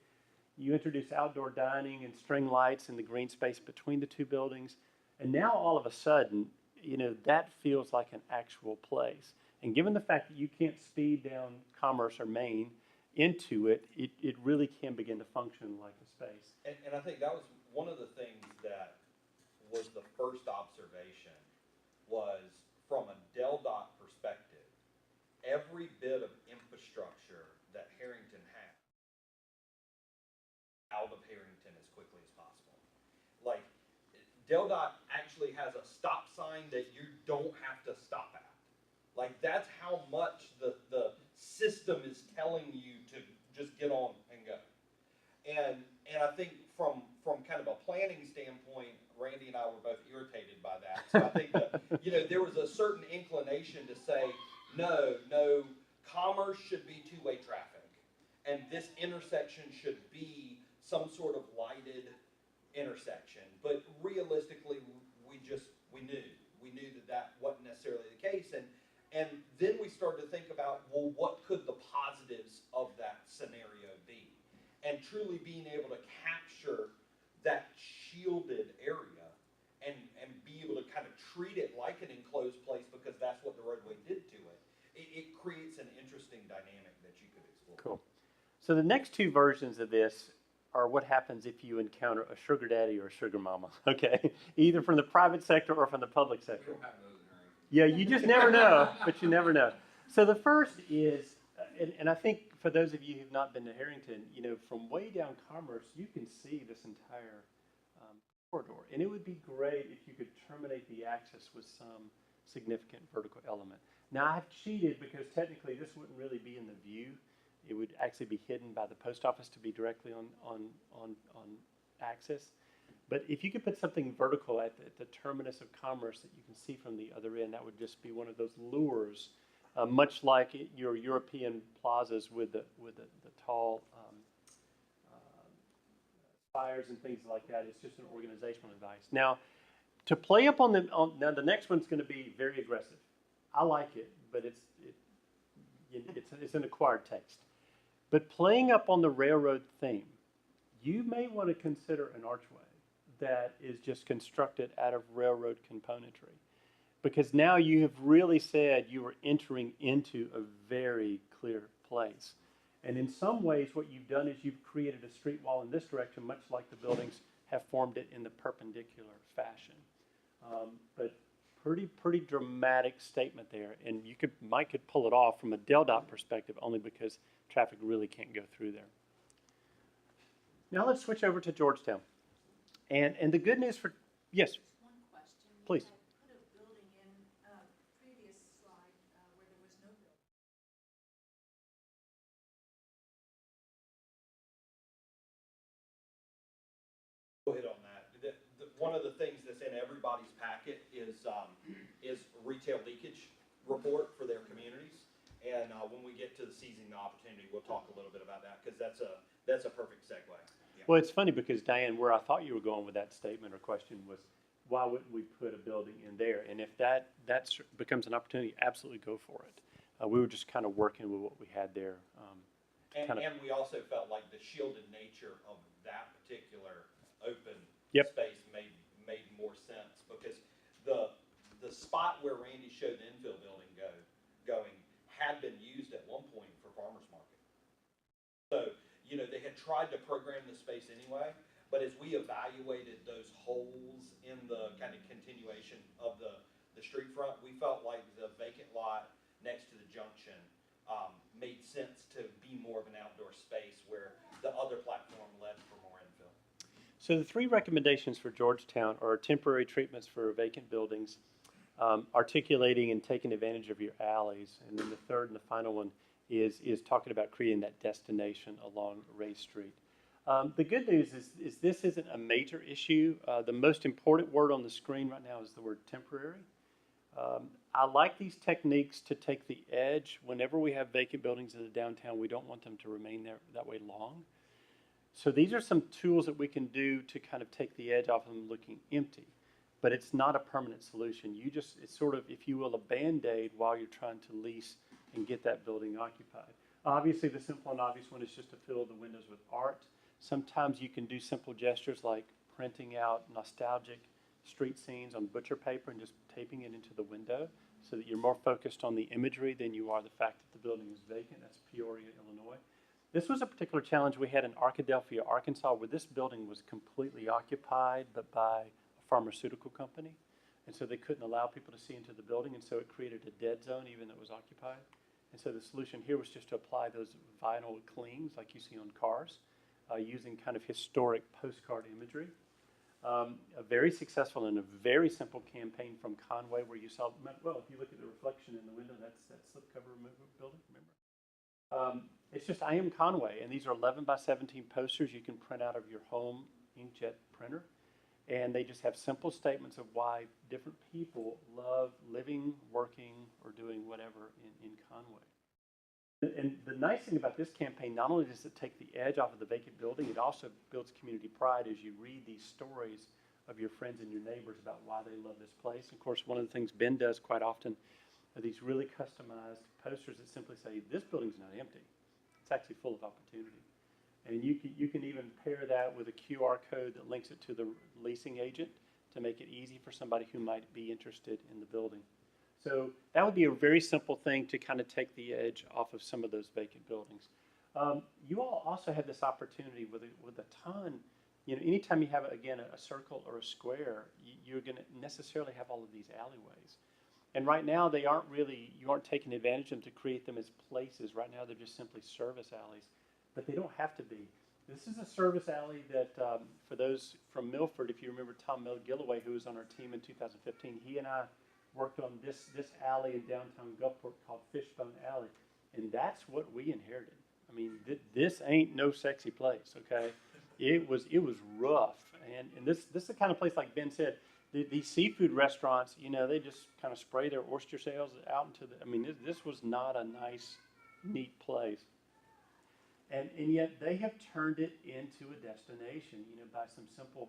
You introduce outdoor dining and string lights in the green space between the two buildings. And now all of a sudden, that feels like an actual place. And given the fact that you can't speed down Commerce or Main into it, it really can begin to function like a space. And I think that was one of the things that was the first observation was from a DelDOT perspective, every bit of infrastructure that Harrington has out of Harrington as quickly as possible. Like, DelDOT actually has a stop sign that you don't have to stop at. Like, that's how much the system is telling you to just get on and go. And I think from kind of a planning standpoint, Randy and I were both irritated by that. So I think that, there was a certain inclination to say, no, Commerce should be two-way traffic. And this intersection should be some sort of lighted intersection. But realistically, we knew that wasn't necessarily the case. And then we started to think about, well, what could the positives of that scenario be? And truly being able to capture that shielded area and be able to kind of treat it like an enclosed place because that's what the roadway did to it. It creates an interesting dynamic that you could explore. Cool. So the next two versions of this are what happens if you encounter a sugar daddy or a sugar mama, okay? Either from the private sector or from the public sector. We don't have those in Harrington. Yeah, you just never know, but you never know. So the first is, and I think for those of you who've not been to Harrington, from way down Commerce, you can see this entire corridor. And it would be great if you could terminate the axis with some significant vertical element. Now, I've cheated because technically this wouldn't really be in the view. It would actually be hidden by the post office to be directly on axis. But if you could put something vertical at the terminus of Commerce that you can see from the other end, that would just be one of those lures, much like your European plazas with the tall spires and things like that. It's just an organizational device. Now, to play up on now the next one's going to be very aggressive. I like it, but it's an acquired taste. But playing up on the railroad theme, you may want to consider an archway that is just constructed out of railroad componentry. Because now you have really said you are entering into a very clear place. And in some ways, what you've done is you've created a street wall in this direction, much like the buildings have formed it in the perpendicular fashion. But pretty dramatic statement there. And Mike could pull it off from a DelDOT perspective only because traffic really can't go through there. Now let's switch over to Georgetown. And the good news for, yes? One question. Please. I put a building in previous slide where there was no building. Go ahead on that. One of the things that's in everybody's packet is retail leakage report for their communities. And when we get to the seizing the opportunity, we'll talk a little bit about that because that's a perfect segue. Well, it's funny because Diane, where I thought you were going with that statement or question was, why wouldn't we put a building in there? And if that becomes an opportunity, absolutely go for it. We were just kind of working with what we had there. And we also felt like the shielded nature of that particular open Yep. space made more sense, because the spot where Randy showed the infill building going had been used at one point for farmers market. So, you know, they had tried to program the space anyway, but as we evaluated those holes in the kind of continuation of the street front, we felt like the vacant lot next to the junction made sense to be more of an outdoor space where the other platform led for more infill. So the three recommendations for Georgetown are temporary treatments for vacant buildings, articulating and taking advantage of your alleys, and then the third and the final one is talking about creating that destination along Ray Street. The good news is this isn't a major issue. The most important word on the screen right now is the word temporary. I like these techniques to take the edge. Whenever we have vacant buildings in the downtown, we don't want them to remain there that way long. So these are some tools that we can do to kind of take the edge off of them looking empty. But it's not a permanent solution. It's sort of, if you will, a Band-Aid while you're trying to lease and get that building occupied. Obviously, the simple and obvious one is just to fill the windows with art. Sometimes you can do simple gestures like printing out nostalgic street scenes on butcher paper and just taping it into the window so that you're more focused on the imagery than you are the fact that the building is vacant. That's Peoria, Illinois. This was a particular challenge we had in Arkadelphia, Arkansas, where this building was completely occupied, but by a pharmaceutical company. And so they couldn't allow people to see into the building, and so it created a dead zone even though it was occupied. And so the solution here was just to apply those vinyl clings like you see on cars, using kind of historic postcard imagery. A very successful and a very simple campaign from Conway where you saw, well, if you look at the reflection in the window, that's that slipcover removal building, remember? It's just I Am Conway, and these are 11 by 17 posters you can print out of your home inkjet printer. And they just have simple statements of why different people love living, working, or doing whatever in Conway. And the nice thing about this campaign, not only does it take the edge off of the vacant building, it also builds community pride as you read these stories of your friends and your neighbors about why they love this place. Of course, one of the things Ben does quite often are these really customized posters that simply say, this building's not empty. It's actually full of opportunity. And you can even pair that with a QR code that links it to the leasing agent to make it easy for somebody who might be interested in the building. So that would be a very simple thing to kind of take the edge off of some of those vacant buildings. You all also have this opportunity with a ton, you know, anytime you have, again, a circle or a square, you're going to necessarily have all of these alleyways. And right now they aren't really, you aren't taking advantage of them to create them as places. Right now they're just simply service alleys. But they don't have to be. This is a service alley that, for those from Milford, if you remember Tom Gilloway, who was on our team in 2015, he and I worked on this alley in downtown Gulfport called Fishbone Alley, and that's what we inherited. I mean, this ain't no sexy place, okay? It was rough, and this is the kind of place, like Ben said, these seafood restaurants, you know, they just kind of spray their oyster shells out into the, I mean, this was not a nice, neat place. And yet they have turned it into a destination, you know, by some simple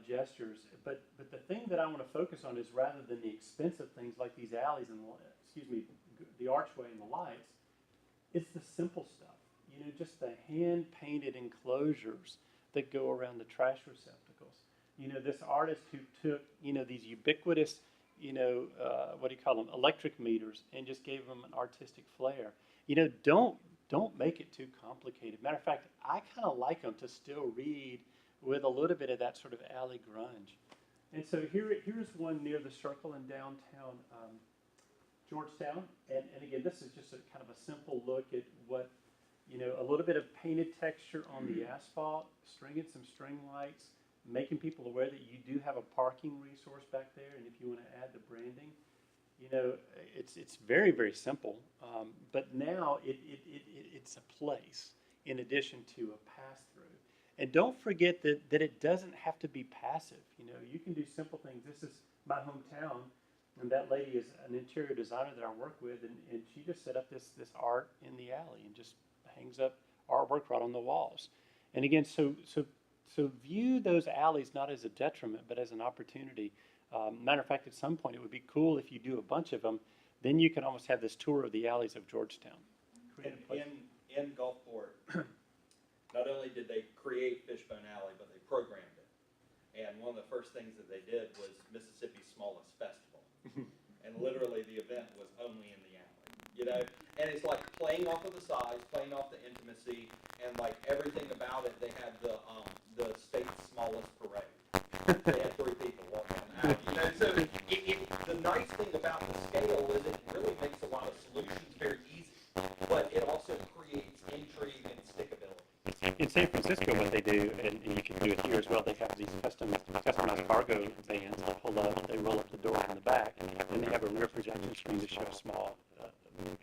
gestures. But the thing that I want to focus on is rather than the expensive things like these alleys and, the archway and the lights, it's the simple stuff. You know, just the hand-painted enclosures that go around the trash receptacles. You know, this artist who took, you know, these ubiquitous, you know, electric meters and just gave them an artistic flair. You know, don't make it too complicated. Matter of fact, I kind of like them to still read with a little bit of that sort of alley grunge. And so here's one near the circle in downtown Georgetown. And again, this is just a kind of a simple look at what, you know, a little bit of painted texture on the asphalt, stringing some string lights, making people aware that you do have a parking resource back there. And if you want to add the branding, you know, it's very, very simple, but now it's a place in addition to a pass-through. And don't forget that it doesn't have to be passive. You know, you can do simple things. This is my hometown, and that lady is an interior designer that I work with, and she just set up this art in the alley and just hangs up artwork right on the walls. And again, so view those alleys not as a detriment, but as an opportunity. Matter of fact, at some point, it would be cool if you do a bunch of them. Then you can almost have this tour of the alleys of Georgetown. In Gulfport, not only did they create Fishbone Alley, but they programmed it. And one of the first things that they did was Mississippi's smallest festival. And literally the event was only in the alley, you know? And it's like playing off of the size, playing off the intimacy, and like everything about it, they had the state's smallest parade. They had 3 people walking down the alley, you know? So the nice thing about the scale is it really makes a lot of solutions very easy, but it also creates intrigue and stickability. In San Francisco, what they do, and you can do it here as well, they have these customized cargo vans that pull up, they roll up the door in the back, and they have a rear projection screen to show a small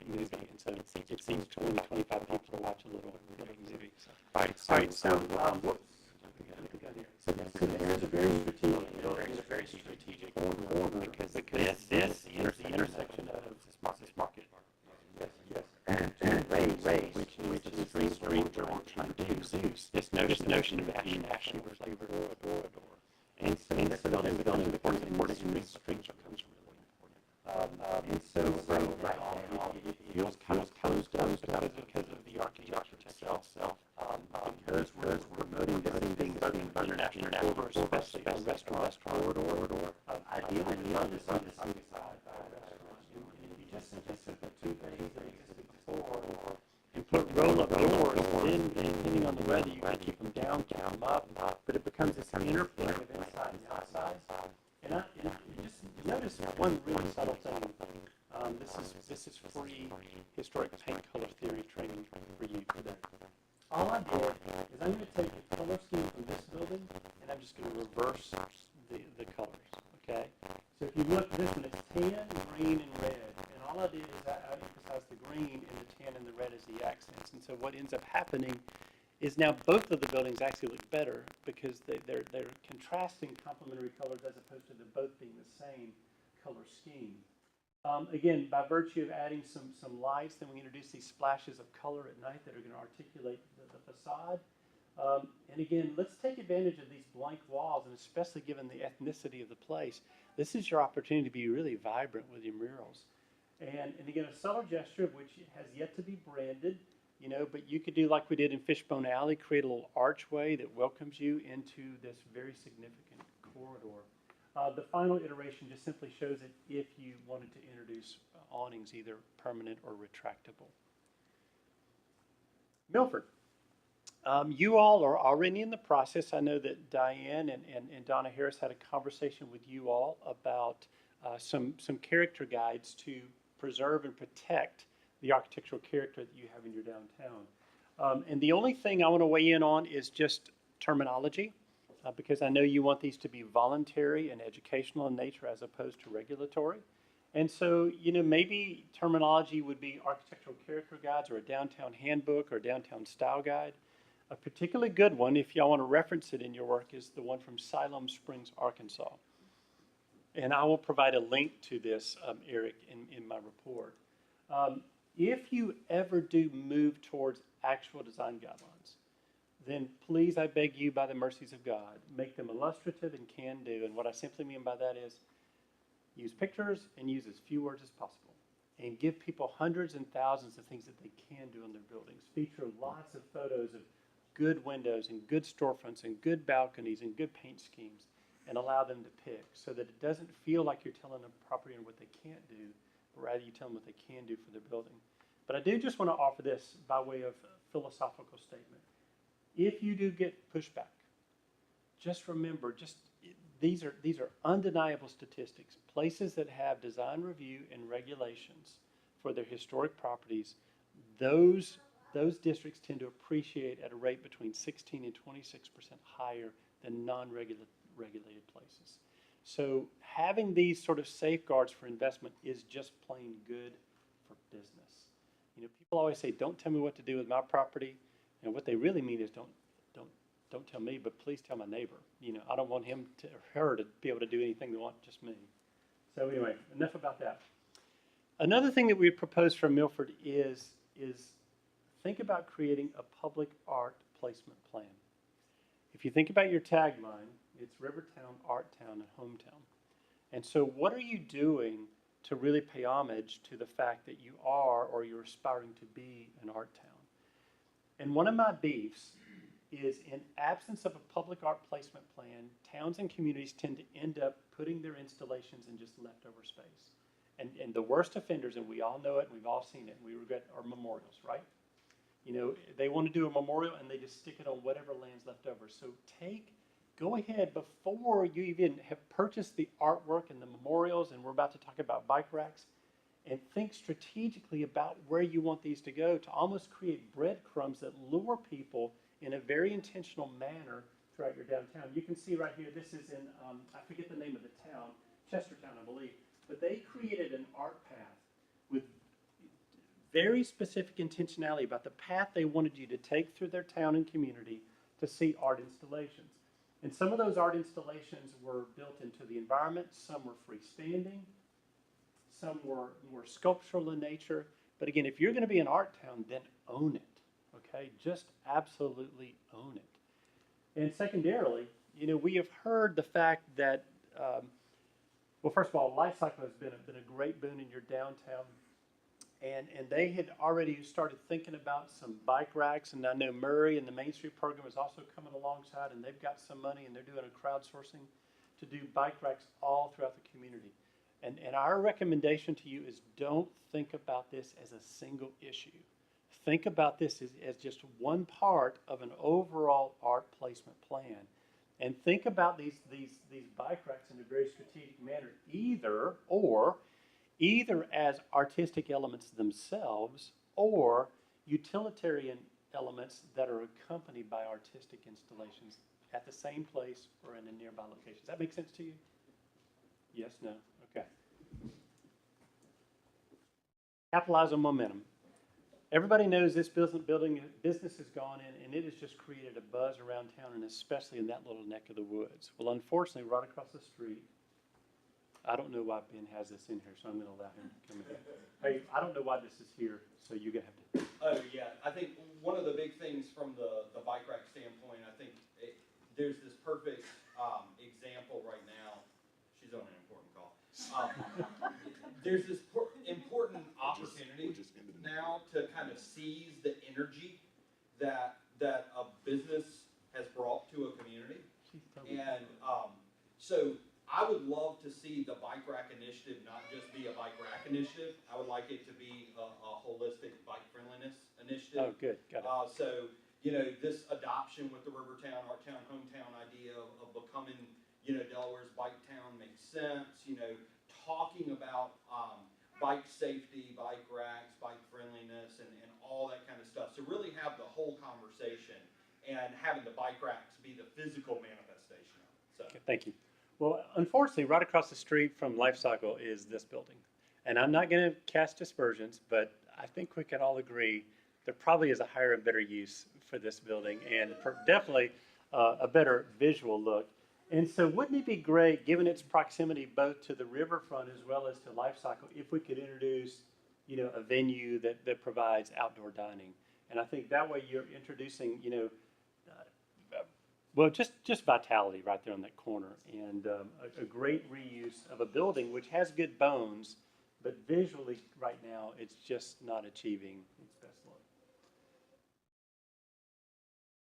movie. And so it seems 20, 25 people to watch a little movie. So. All right, so there's a very strategic corridor because this is the intersection of this market. Yes. And Ray, which is the street where we're trying to do this notion of action flavor door. And so this building becomes important. Street becomes really important. And so right now it feels kind of closed up because of the architecture itself. Because we're promoting things in international corridors, especially a restaurant corridor. Ideally, on the side you just put 2 things that existed before and put roll-up doors. Then, depending on the weather, you can keep them down, up. But it becomes this interplay of inside and outside. And you just notice one really subtle thing. This is free historic paint color theory training for you today. All I did is I'm going to take the color scheme from this building and I'm just going to reverse the colors, okay? So if you look at this one, it's tan, green, and red. And all I did is I emphasized the green and the tan and the red as the accents. And so what ends up happening is now both of the buildings actually look better because they're contrasting complementary colors as opposed to them both being the same color scheme. Again, by virtue of adding some lights, then we introduce these splashes of color at night that are going to articulate the facade. And again, let's take advantage of these blank walls, and especially given the ethnicity of the place, this is your opportunity to be really vibrant with your murals. And again, a subtle gesture which has yet to be branded, you know, but you could do like we did in Fishbone Alley, create a little archway that welcomes you into this very significant corridor. The final iteration just simply shows it if you wanted to introduce awnings, either permanent or retractable. Milford. You all are already in the process. I know that Diane and Donna Harris had a conversation with you all about some character guides to preserve and protect the architectural character that you have in your downtown. And the only thing I want to weigh in on is just terminology. Because I know you want these to be voluntary and educational in nature as opposed to regulatory. And so, you know, maybe terminology would be architectural character guides or a downtown handbook or downtown style guide. A particularly good one, if y'all want to reference it in your work, is the one from Siloam Springs, Arkansas. And I will provide a link to this, Eric, in my report. If you ever do move towards actual design guidelines, then please, I beg you, by the mercies of God, make them illustrative and can-do. And what I simply mean by that is use pictures and use as few words as possible. And give people hundreds and thousands of things that they can do in their buildings. Feature lots of photos of good windows and good storefronts and good balconies and good paint schemes. And allow them to pick so that it doesn't feel like you're telling a property what they can't do, but rather you tell them what they can do for their building. But I do just want to offer this by way of philosophical statement. If you do get pushback, just remember, these are undeniable statistics. Places that have design review and regulations for their historic properties, those districts tend to appreciate at a rate between 16 and 26% higher than non-regulated places. So having these sort of safeguards for investment is just plain good for business. You know, people always say, "Don't tell me what to do with my property." And what they really mean is don't tell me, but please tell my neighbor. You know, I don't want him or her to be able to do anything they want, just me. So anyway, enough about that. Another thing that we propose from Milford is think about creating a public art placement plan. If you think about your tagline, it's Rivertown, Art Town, and Hometown. And so what are you doing to really pay homage to the fact that you are or you're aspiring to be an art town? And one of my beefs is, in absence of a public art placement plan, towns and communities tend to end up putting their installations in just leftover space. And the worst offenders, and we all know it, and we've all seen it, and we regret, are memorials, right? You know, they want to do a memorial and they just stick it on whatever land's left over. So go ahead before you even have purchased the artwork and the memorials, and we're about to talk about bike racks, and think strategically about where you want these to go to almost create breadcrumbs that lure people in a very intentional manner throughout your downtown. You can see right here, this is in, I forget the name of the town, Chestertown, I believe, but they created an art path with very specific intentionality about the path they wanted you to take through their town and community to see art installations. And some of those art installations were built into the environment, some were freestanding, some were more sculptural in nature. But again, if you're going to be an art town, then own it, okay? Just absolutely own it. And secondarily, you know, we have heard the fact that, well, first of all, Life Cycle has been a great boon in your downtown. And they had already started thinking about some bike racks, and I know Murray and the Main Street program is also coming alongside, and they've got some money, and they're doing a crowdsourcing to do bike racks all throughout the community. And our recommendation to you is, don't think about this as a single issue. Think about this as just one part of an overall art placement plan. And think about these bike racks in a very strategic manner, either as artistic elements themselves or utilitarian elements that are accompanied by artistic installations at the same place or in a nearby location. Does that make sense to you? Yes, no? Okay. Capitalize on momentum. Everybody knows this business has gone in, and it has just created a buzz around town, and especially in that little neck of the woods. Well, unfortunately, right across the street, I don't know why Ben has this in here, so I'm going to allow him to come in. Hey, I don't know why this is here, so you're going to have to. Oh, yeah. I think one of the big things from the bike rack standpoint, I think there's this perfect example right now. She's on an important call. There's this important opportunity now to kind of seize the energy that a business has brought to a community. And so I would love to see the bike rack initiative not just be a bike rack initiative. I would like it to be a holistic bike friendliness initiative. Oh, good. Got it. So, you know, this adoption with the Rivertown, Art Town, Hometown idea of becoming, you know, Delaware's bike town makes sense. You know, talking about bike safety, bike racks, bike friendliness, and all that kind of stuff. So really have the whole conversation and having the bike racks be the physical manifestation of it. So. Okay, thank you. Well, unfortunately, right across the street from Life Cycle is this building. And I'm not going to cast aspersions, but I think we can all agree there probably is a higher and better use for this building, and definitely a better visual look. And so wouldn't it be great, given its proximity both to the riverfront as well as to Life Cycle, if we could introduce, you know, a venue that provides outdoor dining? And I think that way you're introducing, you know, well, just vitality right there on that corner, and a great reuse of a building which has good bones, but visually right now it's just not achieving its best look.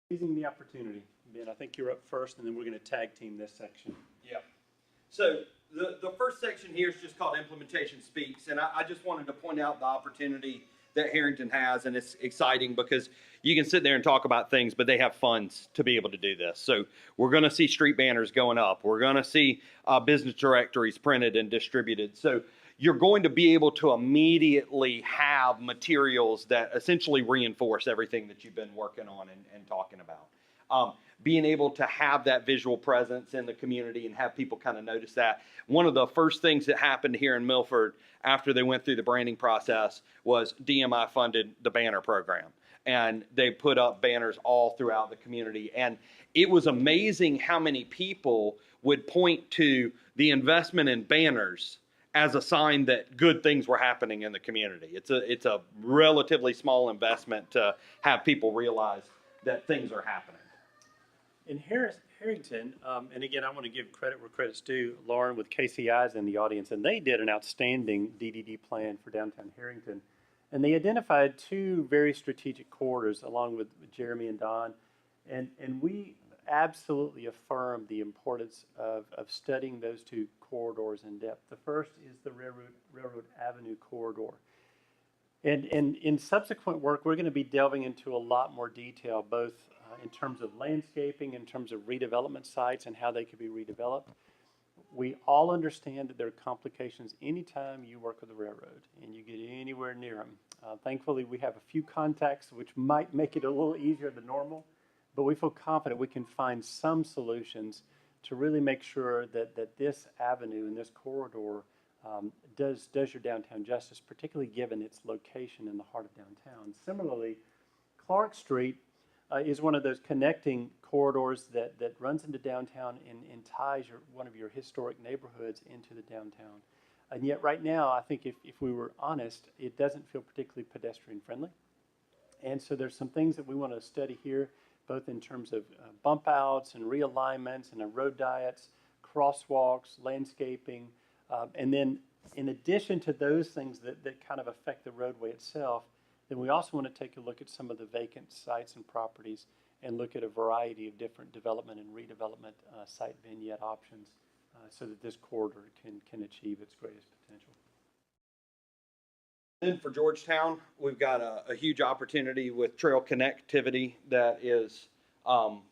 Seizing the opportunity. Ben, I think you're up first, and then we're going to tag team this section. Yeah. So the first section here is just called Implementation Speaks, and I just wanted to point out the opportunity that Harrington has, and it's exciting because you can sit there and talk about things, but they have funds to be able to do this. So we're going to see street banners going up. We're going to see business directories printed and distributed. So you're going to be able to immediately have materials that essentially reinforce everything that you've been working on and talking about. Being able to have that visual presence in the community and have people kind of notice that. One of the first things that happened here in Milford after they went through the branding process was DMI funded the banner program. And they put up banners all throughout the community. And it was amazing how many people would point to the investment in banners as a sign that good things were happening in the community. It's a relatively small investment to have people realize that things are happening. In Harrington, and again, I want to give credit where credit's due, Lauren with KCI's in the audience, and they did an outstanding DDD plan for downtown Harrington. And they identified two very strategic corridors along with Jeremy and Don. And we absolutely affirm the importance of studying those two corridors in depth. The first is the Railroad Avenue corridor. And in subsequent work, we're going to be delving into a lot more detail, both in terms of landscaping, in terms of redevelopment sites and how they could be redeveloped. We all understand that there are complications anytime you work with the railroad and you get anywhere near them. Thankfully, we have a few contacts which might make it a little easier than normal, but we feel confident we can find some solutions to really make sure that this avenue and this corridor does your downtown justice, particularly given its location in the heart of downtown. Similarly, Clark Street is one of those connecting corridors that runs into downtown and ties one of your historic neighborhoods into the downtown. And yet right now, I think if we were honest, it doesn't feel particularly pedestrian friendly. And so there's some things that we want to study here, both in terms of bump outs and realignments and road diets, crosswalks, landscaping, and then in addition to those things that kind of affect the roadway itself, then we also want to take a look at some of the vacant sites and properties and look at a variety of different development and redevelopment site vignette options so that this corridor can achieve its greatest potential. Then for Georgetown, we've got a huge opportunity with trail connectivity that is, on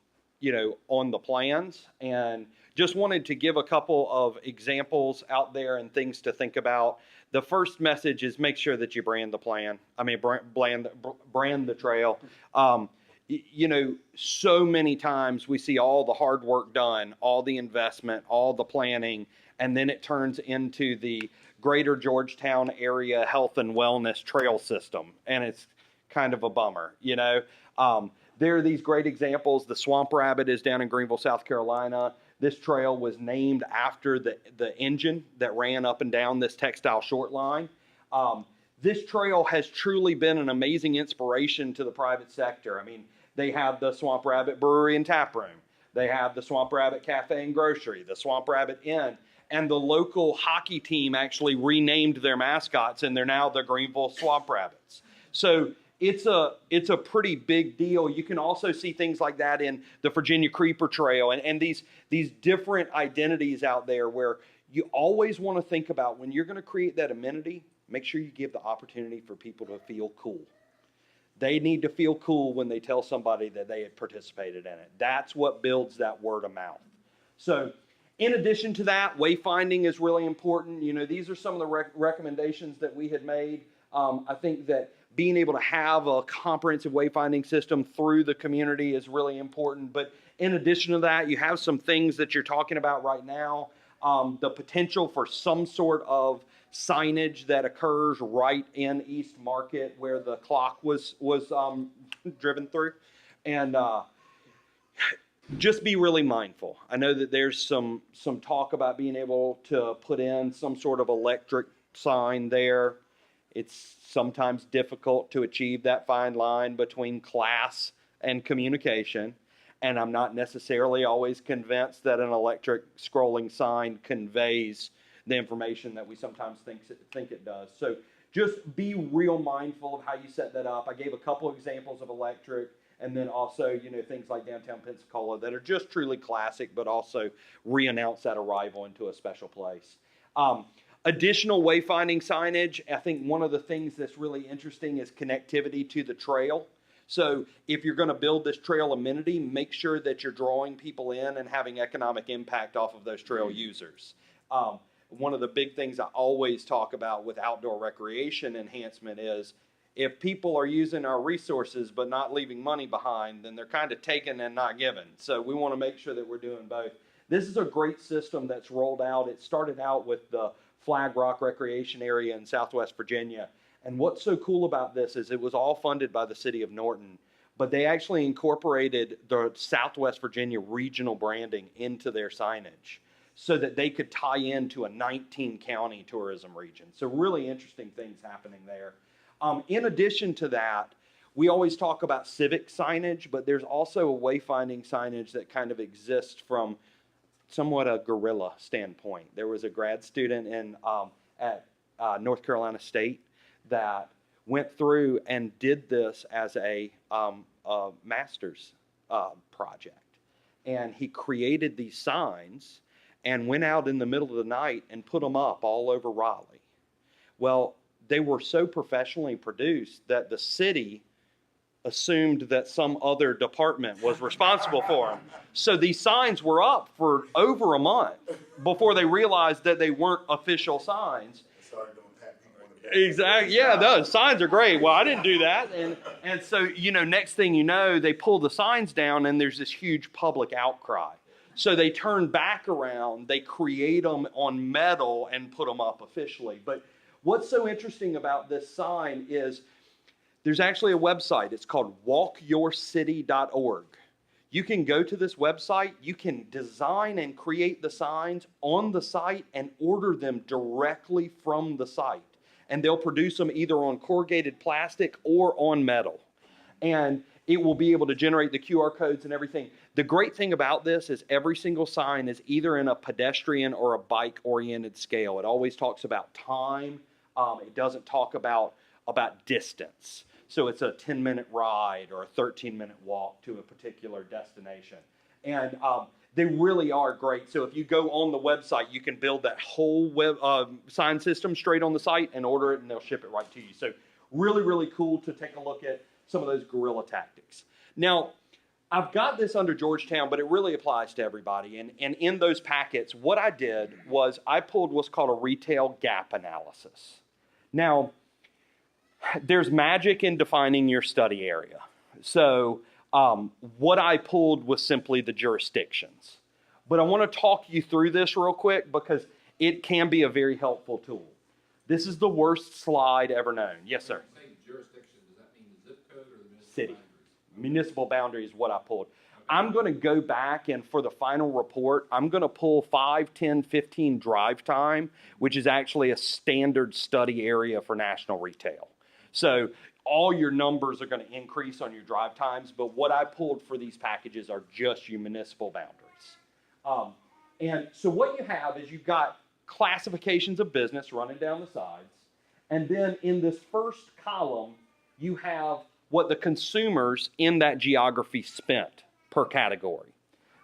the plans, and just wanted to give a couple of examples out there and things to think about. The first message is make sure that you brand the plan. I mean, brand the trail. So many times we see all the hard work done, all the investment, all the planning, and then it turns into the greater Georgetown area health and wellness trail system. And it's kind of a bummer, There are these great examples. The Swamp Rabbit is down in Greenville, South Carolina. This trail was named after the engine that ran up and down this textile short line. This trail has truly been an amazing inspiration to the private sector. I mean, they have the Swamp Rabbit Brewery and Tap Room. They have the Swamp Rabbit Cafe and Grocery, the Swamp Rabbit Inn, and the local hockey team actually renamed their mascots, and they're now the Greenville Swamp Rabbits. So it's a pretty big deal. You can also see things like that in the Virginia Creeper Trail and these different identities out there where you always want to think about when you're going to create that amenity, make sure you give the opportunity for people to feel cool. They need to feel cool when they tell somebody that they had participated in it. That's what builds that word of mouth. So in addition to that, wayfinding is really important. These are some of the recommendations that we had made. I think that being able to have a comprehensive wayfinding system through the community is really important. But in addition to that, you have some things that you're talking about right now. The potential for some sort of signage that occurs right in East Market where the clock was driven through. And just be really mindful. I know that there's some talk about being able to put in some sort of electric sign there. It's sometimes difficult to achieve that fine line between class and communication. And I'm not necessarily always convinced that an electric scrolling sign conveys the information that we sometimes think it does. So just be real mindful of how you set that up. I gave a couple examples of electric, and then also, things like downtown Pensacola that are just truly classic, but also re-announce that arrival into a special place. Additional wayfinding signage, I think one of the things that's really interesting is connectivity to the trail. So if you're going to build this trail amenity, make sure that you're drawing people in and having economic impact off of those trail users. One of the big things I always talk about with outdoor recreation enhancement is if people are using our resources but not leaving money behind, then they're kind of taken and not given. So we want to make sure that we're doing both. This is a great system that's rolled out. It started out with the Flag Rock Recreation Area in Southwest Virginia. And what's so cool about this is it was all funded by the city of Norton, but they actually incorporated the Southwest Virginia regional branding into their signage so that they could tie into a 19-county tourism region. So really interesting things happening there. In addition to that, we always talk about civic signage, but there's also a wayfinding signage that kind of exists from somewhat a guerrilla standpoint. There was a grad student at North Carolina State that went through and did this as a master's project. And he created these signs and went out in the middle of the night and put them up all over Raleigh. Well, they were so professionally produced that the city assumed that some other department was responsible for them. So these signs were up for over a month before they realized that they weren't official signs. Exactly. Yeah, those signs are great. Well, I didn't do that. And so, next thing you know, they pull the signs down and there's this huge public outcry. So they turn back around, they create them on metal and put them up officially. But what's so interesting about this sign is there's actually a website. It's called walkyourcity.org. You can go to this website, you can design and create the signs on the site and order them directly from the site. And they'll produce them either on corrugated plastic or on metal. And it will be able to generate the QR codes and everything. The great thing about this is every single sign is either in a pedestrian or a bike-oriented scale. It always talks about time. It doesn't talk about distance. So it's a 10-minute ride or a 13-minute walk to a particular destination. And they really are great. So if you go on the website, you can build that whole web sign system straight on the site and order it, and they'll ship it right to you. So really, really cool to take a look at some of those guerrilla tactics. Now, I've got this under Georgetown, but it really applies to everybody. And in those packets, what I did was I pulled what's called a retail gap analysis. Now, there's magic in defining your study area. So what I pulled was simply the jurisdictions. But I want to talk you through this real quick because it can be a very helpful tool. This is the worst slide ever known. Yes, sir. When you say jurisdiction, does that mean the zip code or the municipal City. boundaries? Municipal boundary is what I pulled. Okay. I'm going to go back and for the final report, I'm going to pull 5, 10, 15 drive time, which is actually a standard study area for national retail. So all your numbers are going to increase on your drive times, but what I pulled for these packages are just your municipal boundaries. And so what you have is you've got classifications of business running down the sides, and then in this first column, you have what the consumers in that geography spent per category.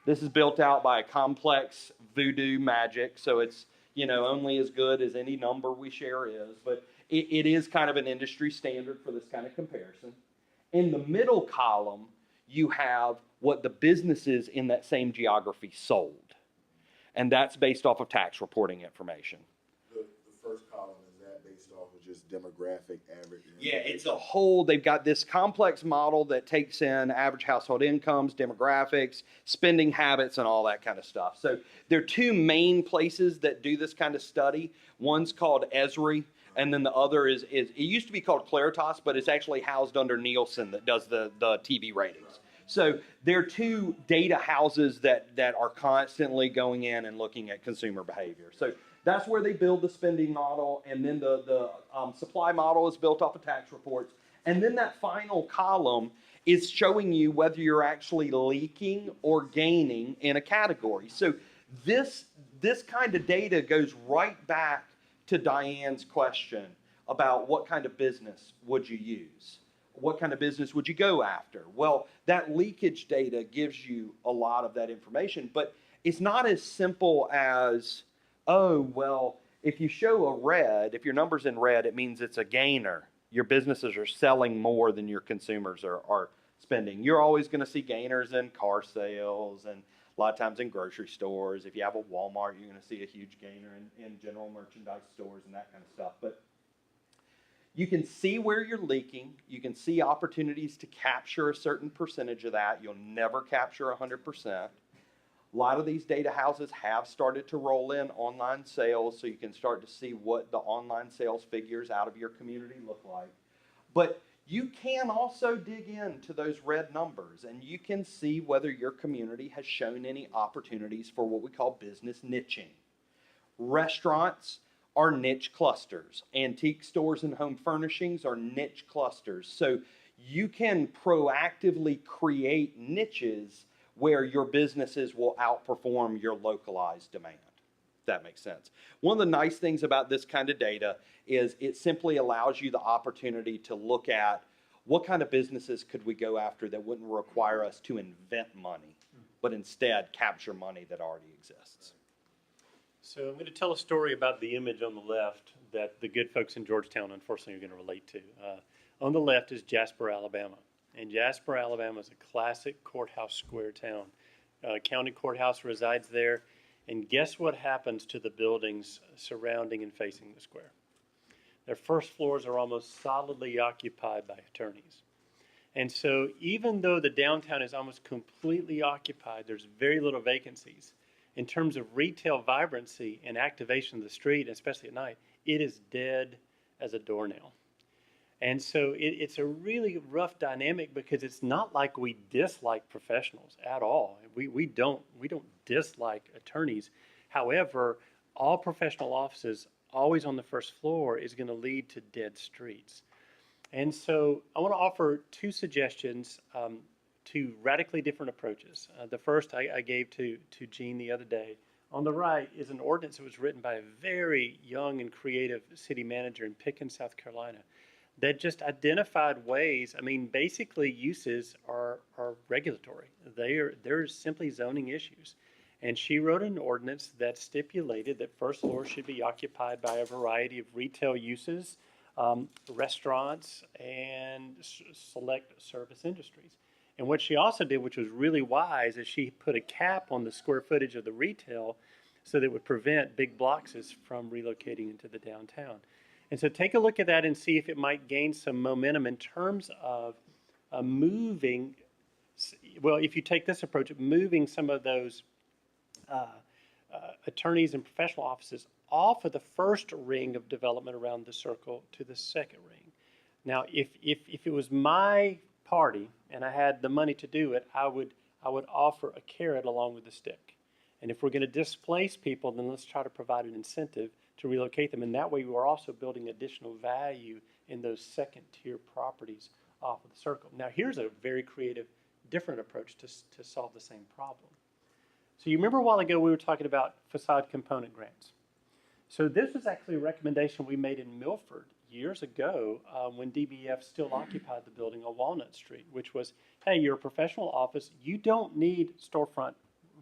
This is built out by a complex voodoo magic, so it's only as good as any number we share is, but it is kind of an industry standard for this kind of comparison. In the middle column, you have what the businesses in that same geography sold. And that's based off of tax reporting information. The first column, is that based off of just demographic average? Yeah, it's a whole, they've got this complex model that takes in average household incomes, demographics, spending habits, and all that kind of stuff. So there are two main places that do this kind of study. One's called Esri, and then the other is it used to be called Claritas, but it's actually housed under Nielsen that does the TV ratings. So there are two data houses that are constantly going in and looking at consumer behavior. So that's where they build the spending model, and then the supply model is built off of tax reports. And then that final column is showing you whether you're actually leaking or gaining in a category. So this kind of data goes right back to Diane's question about what kind of business would you use? What kind of business would you go after? Well, that leakage data gives you a lot of that information, but it's not as simple as, oh, well, if you show a red, if your number's in red, it means it's a gainer. Your businesses are selling more than your consumers are spending. You're always going to see gainers in car sales and a lot of times in grocery stores. If you have a Walmart, you're going to see a huge gainer in general merchandise stores and that kind of stuff. But you can see where you're leaking. You can see opportunities to capture a certain percentage of that. You'll never capture 100%. A lot of these data houses have started to roll in online sales, so you can start to see what the online sales figures out of your community look like. But you can also dig into those red numbers, and you can see whether your community has shown any opportunities for what we call business niching. Restaurants are niche clusters. Antique stores and home furnishings are niche clusters. So you can proactively create niches where your businesses will outperform your localized demand. If that makes sense. One of the nice things about this kind of data is it simply allows you the opportunity to look at what kind of businesses could we go after that wouldn't require us to invent money, but instead capture money that already exists. So I'm going to tell a story about the image on the left that the good folks in Georgetown, unfortunately, are going to relate to. On the left is Jasper, Alabama. And Jasper, Alabama is a classic courthouse square town. County courthouse resides there. And guess what happens to the buildings surrounding and facing the square? Their first floors are almost solidly occupied by attorneys. And so even though the downtown is almost completely occupied, there's very little vacancies. In terms of retail vibrancy and activation of the street, especially at night, it is dead as a doornail. And so it's a really rough dynamic because it's not like we dislike professionals at all. We don't dislike attorneys. However, all professional offices always on the first floor is going to lead to dead streets. And so I want to offer two suggestions, two radically different approaches. The first I gave to Gene the other day. On the right is an ordinance that was written by a very young and creative city manager in Pickens, South Carolina, that just identified ways. I mean, basically uses are regulatory. They're simply zoning issues. And she wrote an ordinance that stipulated that first floor should be occupied by a variety of retail uses, restaurants, and select service industries. And what she also did, which was really wise, is she put a cap on the square footage of the retail so that it would prevent big boxes from relocating into the downtown. And so take a look at that and see if it might gain some momentum in terms of moving, well, if you take this approach, moving some of those attorneys and professional offices off of the first ring of development around the circle to the second ring. Now, if it was my party and I had the money to do it, I would offer a carrot along with a stick. And if we're going to displace people, then let's try to provide an incentive to relocate them. And that way we're also building additional value in those second tier properties off of the circle. Now here's a very creative, different approach to solve the same problem. So you remember a while ago we were talking about facade component grants. So this was actually a recommendation we made in Milford years ago when DBF still occupied the building on Walnut Street, which was, hey, you're a professional office, you don't need storefront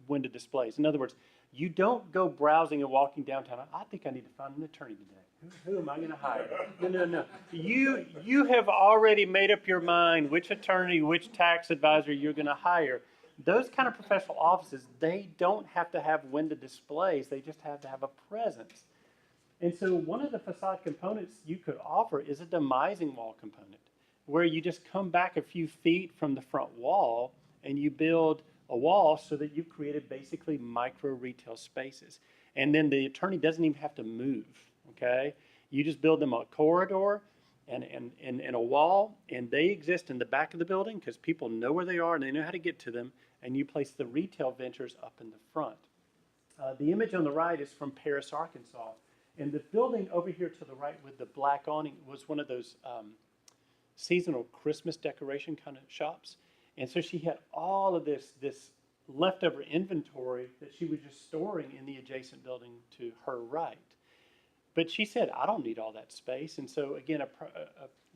window displays. In other words, you don't go browsing and walking downtown. I think I need to find an attorney today. Who am I going to hire? No. You have already made up your mind which attorney, which tax advisor you're going to hire. Those kind of professional offices, they don't have to have window displays. They just have to have a presence. And so one of the facade components you could offer is a demising wall component, where you just come back a few feet from the front wall and you build a wall so that you've created basically micro retail spaces. And then the attorney doesn't even have to move, okay? You just build them a corridor and a wall, and they exist in the back of the building because people know where they are and they know how to get to them, and you place the retail ventures up in the front. The image on the right is from Paris, Arkansas, and the building over here to the right with the black awning was one of those seasonal Christmas decoration kind of shops. And so she had all of this leftover inventory that she was just storing in the adjacent building to her right. But she said, I don't need all that space. And so again,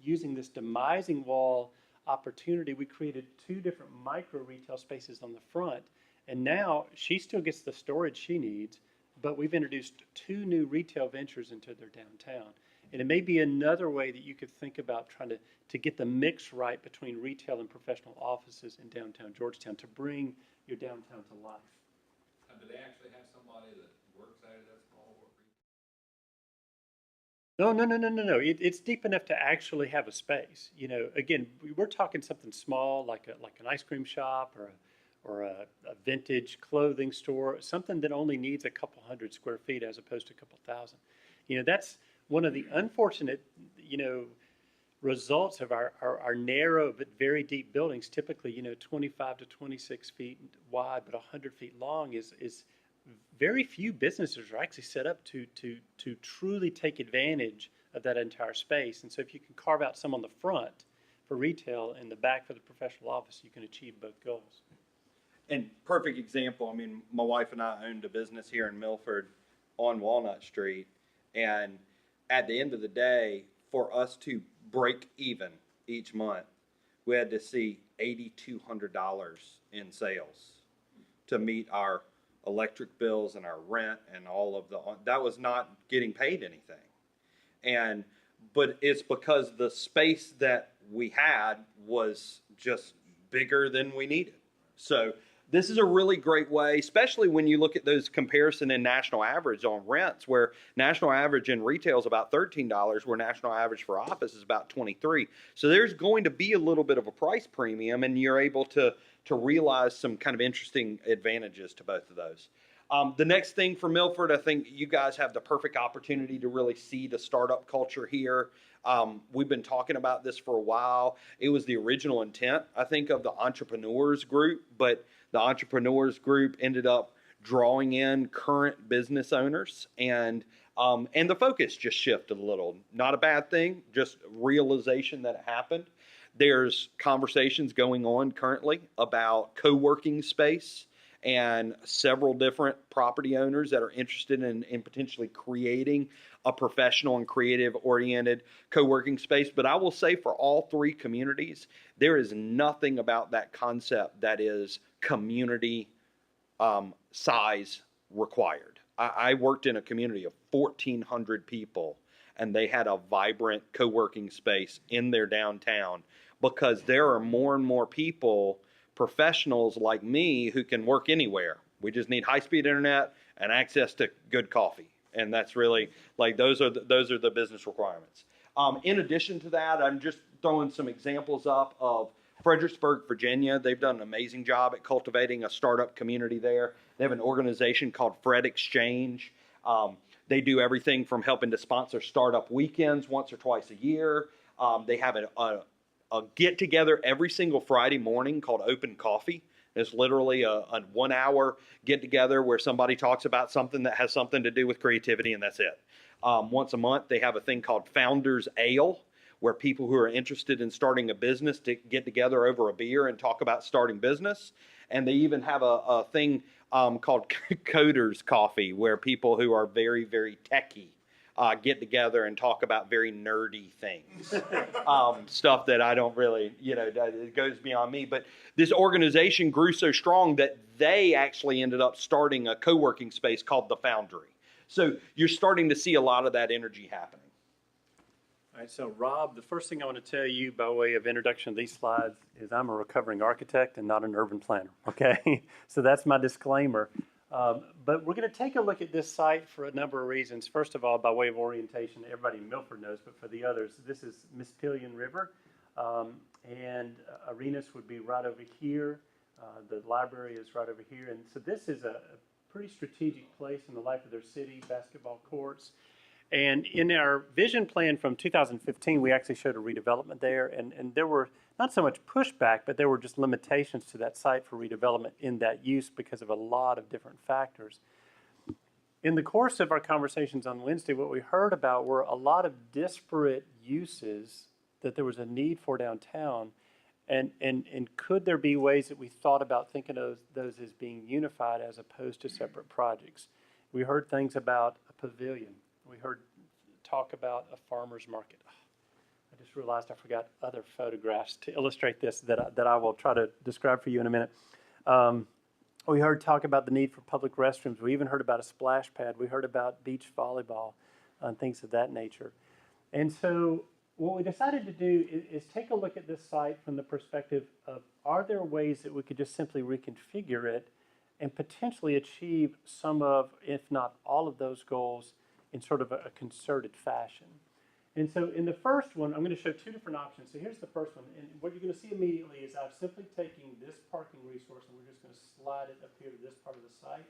using this demising wall opportunity, we created two different micro retail spaces on the front. And now she still gets the storage she needs, but we've introduced two new retail ventures into their downtown. And it may be another way that you could think about trying to get the mix right between retail and professional offices in downtown Georgetown to bring your downtown to life. Do they actually have somebody that works out of that small work? No. It's deep enough to actually have a space. You know, again, we're talking something small like an ice cream shop or a vintage clothing store, something that only needs a couple hundred square feet as opposed to a couple thousand. You know, that's one of the unfortunate, results of our narrow but very deep buildings, typically, 25 to 26 feet wide, but 100 feet long, is very few businesses are actually set up to truly take advantage of that entire space. And so if you can carve out some on the front for retail and the back for the professional office, you can achieve both goals. And perfect example, I mean, my wife and I owned a business here in Milford on Walnut Street. And at the end of the day, for us to break even each month, we had to see $8,200 in sales to meet our electric bills and our rent and all of that was not getting paid anything. But it's because the space that we had was just bigger than we needed. So this is a really great way, especially when you look at those comparison in national average on rents, where national average in retail is about $13, where national average for office is about $23. So there's going to be a little bit of a price premium, and you're able to realize some kind of interesting advantages to both of those. The next thing for Milford, I think you guys have the perfect opportunity to really see the startup culture here. We've been talking about this for a while. It was the original intent, I think, of the entrepreneurs group, but the entrepreneurs group ended up drawing in current business owners, and the focus just shifted a little. Not a bad thing, just realization that it happened. There's conversations going on currently about co-working space, and several different property owners that are interested in potentially creating a professional and creative oriented co-working space. But I will say for all three communities, there is nothing about that concept that is community size required. I worked in a community of 1,400 people, and they had a vibrant co-working space in their downtown because there are more and more people, professionals like me, who can work anywhere. We just need high-speed internet and access to good coffee. And that's really, like, those are the business requirements. In addition to that, I'm just throwing some examples up of Fredericksburg, Virginia. They've done an amazing job at cultivating a startup community there. They have an organization called Fred Exchange. They do everything from helping to sponsor startup weekends once or twice a year. They have a get-together every single Friday morning called Open Coffee. It's literally a 1 hour get-together where somebody talks about something that has something to do with creativity, and that's it. Once a month, they have a thing called Founders Ale, where people who are interested in starting a business to get together over a beer and talk about starting business. And they even have a thing called Coders Coffee, where people who are very, very techie get together and talk about very nerdy things. Stuff that I don't really, it goes beyond me. But this organization grew so strong that they actually ended up starting a co-working space called The Foundry. So you're starting to see a lot of that energy happening. All right, so Rob, the first thing I want to tell you by way of introduction to these slides is I'm a recovering architect and not an urban planner, okay? So that's my disclaimer. But we're going to take a look at this site for a number of reasons. First of all, by way of orientation, everybody in Milford knows, but for the others, this is Pavilion River, and Arenas would be right over here. The library is right over here, and so this is a pretty strategic place in the life of their city, basketball courts. And in our vision plan from 2015, we actually showed a redevelopment there, and there were not so much pushback, but there were just limitations to that site for redevelopment in that use because of a lot of different factors. In the course of our conversations on Wednesday, what we heard about were a lot of disparate uses that there was a need for downtown, and could there be ways that we thought about thinking of those as being unified as opposed to separate projects? We heard things about a pavilion. We heard talk about a farmer's market. I just realized I forgot other photographs to illustrate this that I will try to describe for you in a minute. We heard talk about the need for public restrooms. We even heard about a splash pad. We heard about beach volleyball and things of that nature. And so what we decided to do is take a look at this site from the perspective of, are there ways that we could just simply reconfigure it and potentially achieve some of, if not all of those goals in sort of a concerted fashion. And so in the first one, I'm going to show two different options. So here's the first one. And what you're going to see immediately is I'm simply taking this parking resource and we're just going to slide it up here to this part of the site,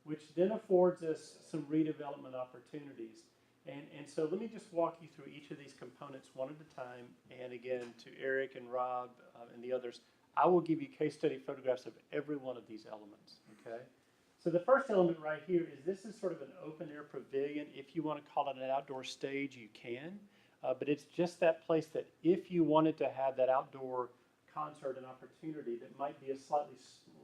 which then affords us some redevelopment opportunities. And so let me just walk you through each of these components one at a time. And again, to Eric and Rob and the others, I will give you case study photographs of every one of these elements, okay? So the first element right here is this is sort of an open air pavilion. If you want to call it an outdoor stage, you can. But it's just that place that if you wanted to have that outdoor concert and opportunity that might be a slightly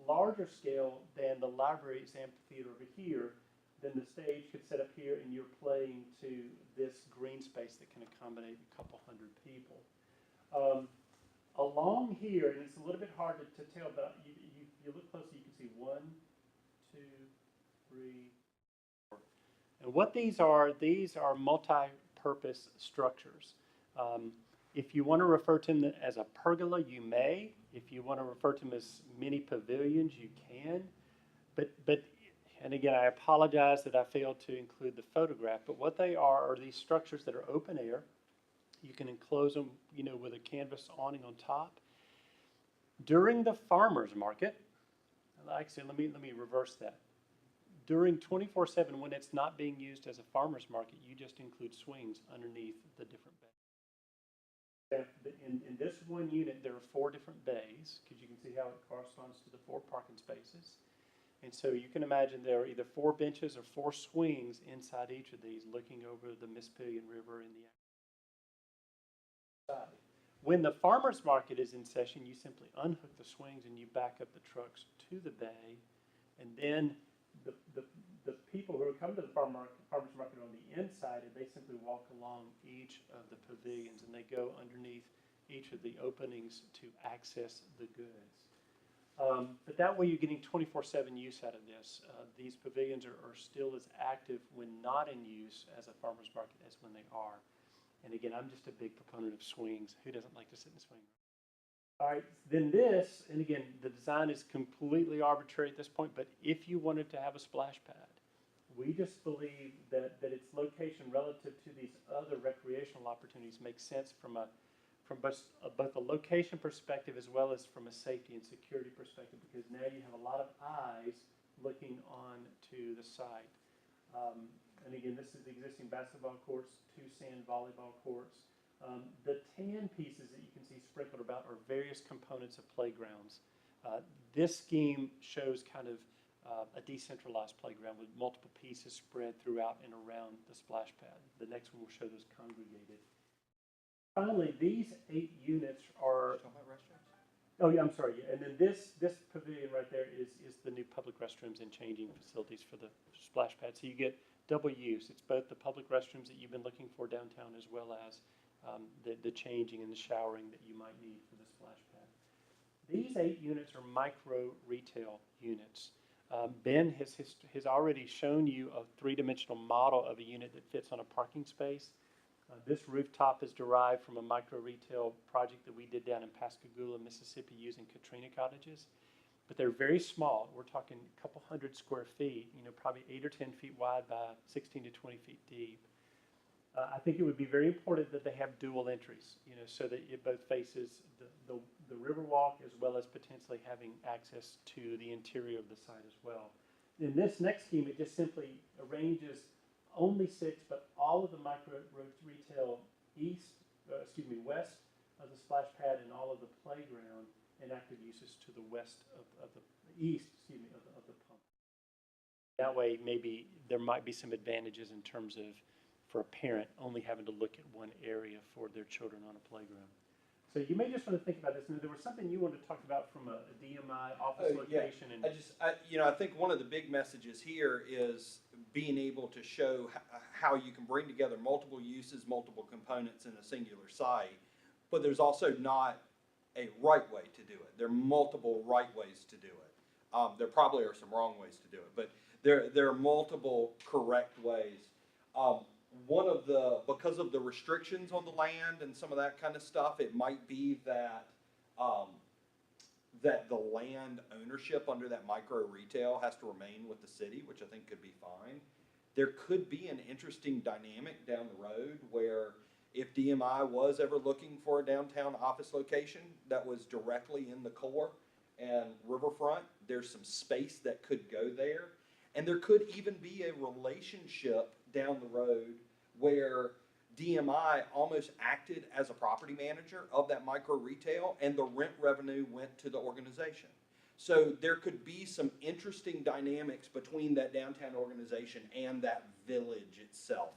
larger scale than the library's amphitheater over here, then the stage could set up here and you're playing to this green space that can accommodate a couple hundred people. Along here, and it's a little bit hard to tell, but you look closely, you can see 1, 2, 3, 4. And what these are multi-purpose structures. If you want to refer to them as a pergola, you may. If you want to refer to them as mini pavilions, you can. But and again, I apologize that I failed to include the photograph, but what they are these structures that are open air. You can enclose them, with a canvas awning on top. During the farmer's market, actually, let me reverse that. During 24/7, when it's not being used as a farmer's market, you just include swings underneath the different bays. In this one unit, there are 4 different bays, because you can see how it corresponds to the 4 parking spaces. And so you can imagine there are either 4 benches or 4 swings inside each of these, looking over the Mississippi River and the side. When the farmer's market is in session, you simply unhook the swings and you back up the trucks to the bay, and then the people who are coming to the farmer's market on the inside, and they simply walk along each of the pavilions, and they go underneath each of the openings to access the goods. But that way you're getting 24/7 use out of this. These pavilions are still as active when not in use as a farmer's market as when they are. And again, I'm just a big proponent of swings. Who doesn't like to sit in a swing? All right, then this, and again, the design is completely arbitrary at this point, but if you wanted to have a splash pad, we just believe that its location relative to these other recreational opportunities makes sense from both a location perspective as well as from a safety and security perspective, because now you have a lot of eyes looking on to the site. And again, this is the existing basketball courts, 2 sand volleyball courts. The tan pieces that you can see sprinkled about are various components of playgrounds. This scheme shows kind of a decentralized playground with multiple pieces spread throughout and around the splash pad. The next one will show those congregated. Finally, these 8 units are. Oh yeah, I'm sorry. Yeah. And then this pavilion right there is the new public restrooms and changing facilities for the splash pad. So you get double use. It's both the public restrooms that you've been looking for downtown, as well as the changing and the showering that you might need for the splash pad. These 8 units are micro retail units. Ben has already shown you a 3-dimensional model of a unit that fits on a parking space. This rooftop is derived from a micro retail project that we did down in Pascagoula, Mississippi, using Katrina cottages. But they're very small. We're talking a couple hundred square feet, probably 8 or 10 feet wide by 16 to 20 feet deep. I think it would be very important that they have dual entries, so that it both faces the Riverwalk, as well as potentially having access to the interior of the site as well. In this next scheme, it just simply arranges only 6, but all of the micro retail west of the splash pad, and all of the playground and active uses to the west of the east, of the pump. That way, maybe there might be some advantages in terms of, for a parent, only having to look at one area for their children on a playground. So you may just want to think about this. And there was something you wanted to talk about from a DMI office location. Yeah. And I think one of the big messages here is being able to show how you can bring together multiple uses, multiple components in a singular site, but there's also not a right way to do it. There are multiple right ways to do it. There probably are some wrong ways to do it, but there are multiple correct ways. Because of the restrictions on the land and some of that kind of stuff, it might be that that the land ownership under that micro retail has to remain with the city, which I think could be fine. There could be an interesting dynamic down the road where, if DMI was ever looking for a downtown office location that was directly in the core and riverfront, there's some space that could go there. And there could even be a relationship down the road where DMI almost acted as a property manager of that micro retail, and the rent revenue went to the organization. So there could be some interesting dynamics between that downtown organization and that village itself.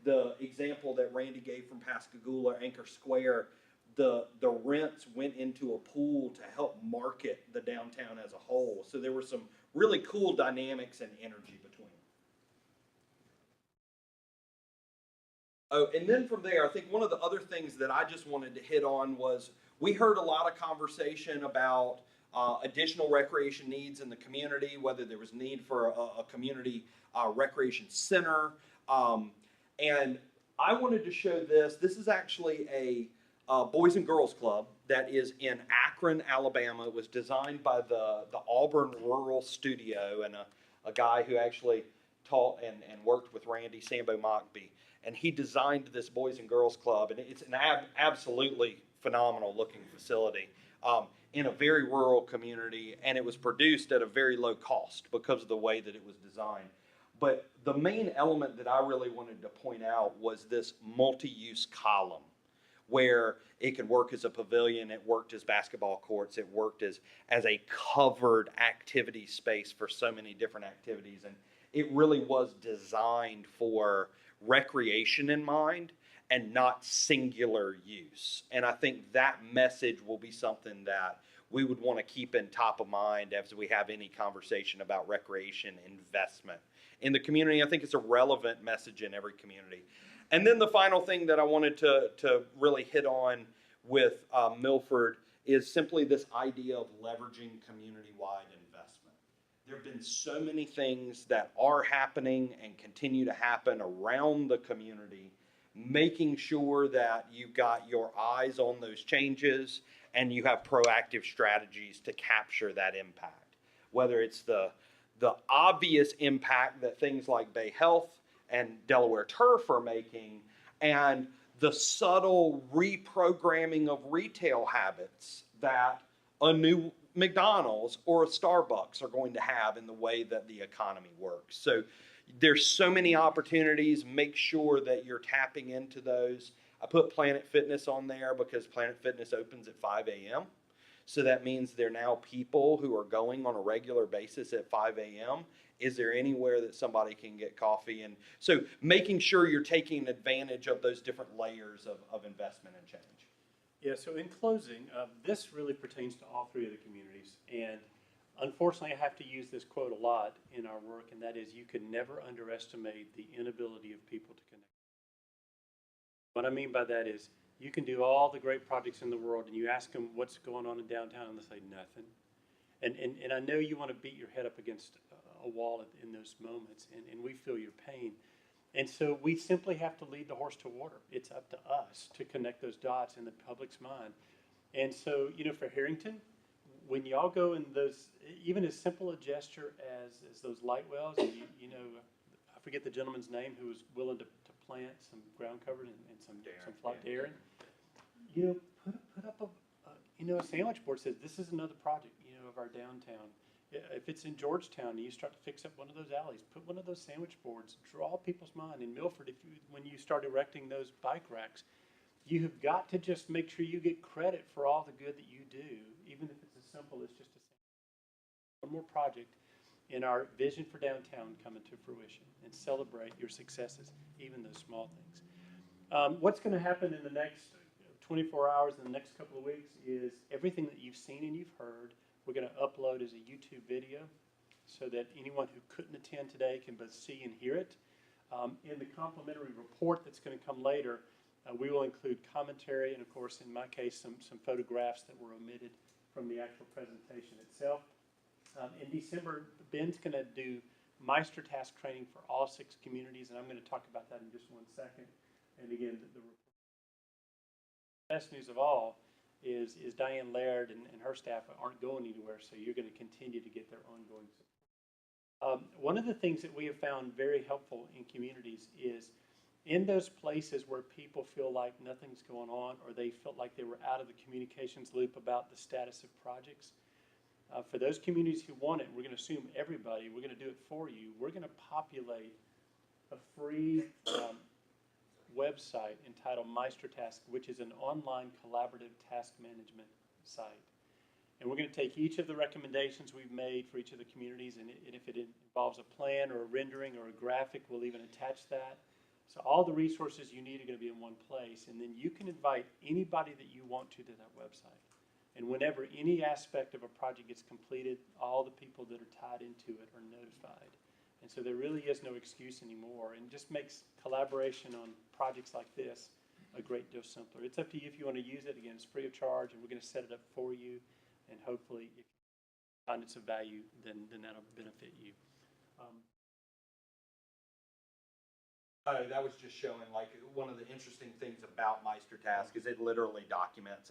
the example that Randy gave from Pascagoula, Anchor Square, the rents went into a pool to help market the downtown as a whole. So there were some really cool dynamics and energy between them. Oh, and then from there, I think one of the other things that I just wanted to hit on was we heard a lot of conversation about additional recreation needs in the community, whether there was need for a community recreation center. And I wanted to show this. This is actually a Boys and Girls Club that is in Akron, Alabama. It was designed by the Auburn Rural Studio and a guy who actually taught and worked with Randy Sambo Mockbee. And he designed this Boys and Girls Club, and it's an absolutely phenomenal looking facility in a very rural community, and it was produced at a very low cost because of the way that it was designed. But the main element that I really wanted to point out was this multi-use column, where it could work as a pavilion, it worked as basketball courts, it worked as a covered activity space for so many different activities. And it really was designed for recreation in mind and not singular use. And I think that message will be something that we would want to keep in top of mind as we have any conversation about recreation investment in the community. I think it's a relevant message in every community. And then the final thing that I wanted to really hit on with Milford is simply this idea of leveraging community-wide investment. There have been so many things that are happening and continue to happen around the community, making sure that you've got your eyes on those changes and you have proactive strategies to capture that impact. Whether it's the obvious impact that things like Bay Health and Delaware Turf are making, and the subtle reprogramming of retail habits that a new McDonald's or a Starbucks are going to have in the way that the economy works. So there's so many opportunities. Make sure that you're tapping into those. I put Planet Fitness on there because Planet Fitness opens at 5 a.m. So that means there are now people who are going on a regular basis at 5 a.m. Is there anywhere that somebody can get coffee? And so making sure you're taking advantage of those different layers of investment and change. Yeah, so in closing, this really pertains to all three of the communities. And unfortunately, I have to use this quote a lot in our work, and that is, you can never underestimate the inability of people to connect. What I mean by that is, you can do all the great projects in the world, and you ask them what's going on in downtown, and they say nothing. And I know you want to beat your head up against a wall in those moments, and we feel your pain. And so we simply have to lead the horse to water. It's up to us to connect those dots in the public's mind. And so, you know, for Harrington, when y'all go in those, even as simple a gesture as those light wells, and you know, I forget the gentleman's name who was willing to plant some ground cover and some flat Darren. You know, put up a sandwich board says this is another project, you know, of our downtown. If it's in Georgetown and you start to fix up one of those alleys, put one of those sandwich boards, draw people's mind. In Milford, when you start erecting those bike racks, you have got to just make sure you get credit for all the good that you do, even if it's as simple as just one more project in our vision for downtown coming to fruition, and celebrate your successes, even those small things. What's going to happen in the next 24 hours, in the next couple of weeks, is everything that you've seen and you've heard, we're going to upload as a YouTube video so that anyone who couldn't attend today can both see and hear it. In the complimentary report that's going to come later, we will include commentary and, of course, in my case, some photographs that were omitted from the actual presentation itself. In December, Ben's going to do Meister task training for all 6 communities, and I'm going to talk about that in just one second. And again, the best news of all is Diane Laird and her staff aren't going anywhere, so you're going to continue to get their ongoing support. One of the things that we have found very helpful in communities is in those places where people feel like nothing's going on, or they felt like they were out of the communications loop about the status of projects. For those communities who want it, we're going to assume everybody, we're going to do it for you. We're going to populate a free website entitled Meister Task, which is an online collaborative task management site. And we're going to take each of the recommendations we've made for each of the communities, and if it involves a plan or a rendering or a graphic, we'll even attach that So all the resources you need are going to be in one place, and then you can invite anybody that you want to that website. And whenever any aspect of a project gets completed, all the people that are tied into it are notified. And so there really is no excuse anymore, and just makes collaboration on projects like this a great deal simpler. It's up to you if you want to use it. Again, it's free of charge, and we're going to set it up for you. And hopefully, if you find it's of value, then that'll benefit you. That was just showing, like, one of the interesting things about MeisterTask is it literally documents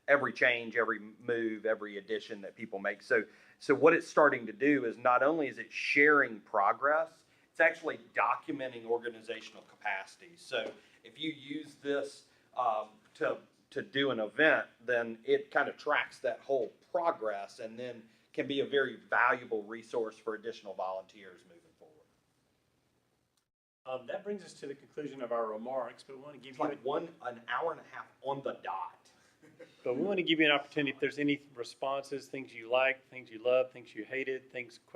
every change, every move, every addition that people make. So what it's starting to do is not only is it sharing progress, it's actually documenting organizational capacity. So if you use this to do an event, then it kind of tracks that whole progress and then can be a very valuable resource for additional volunteers moving forward. That brings us to the conclusion of our remarks, but we want to give It's you like an hour and a half on the dot. But we want to give you an opportunity if there's any responses, things you like, things you love, things you hated, things, questions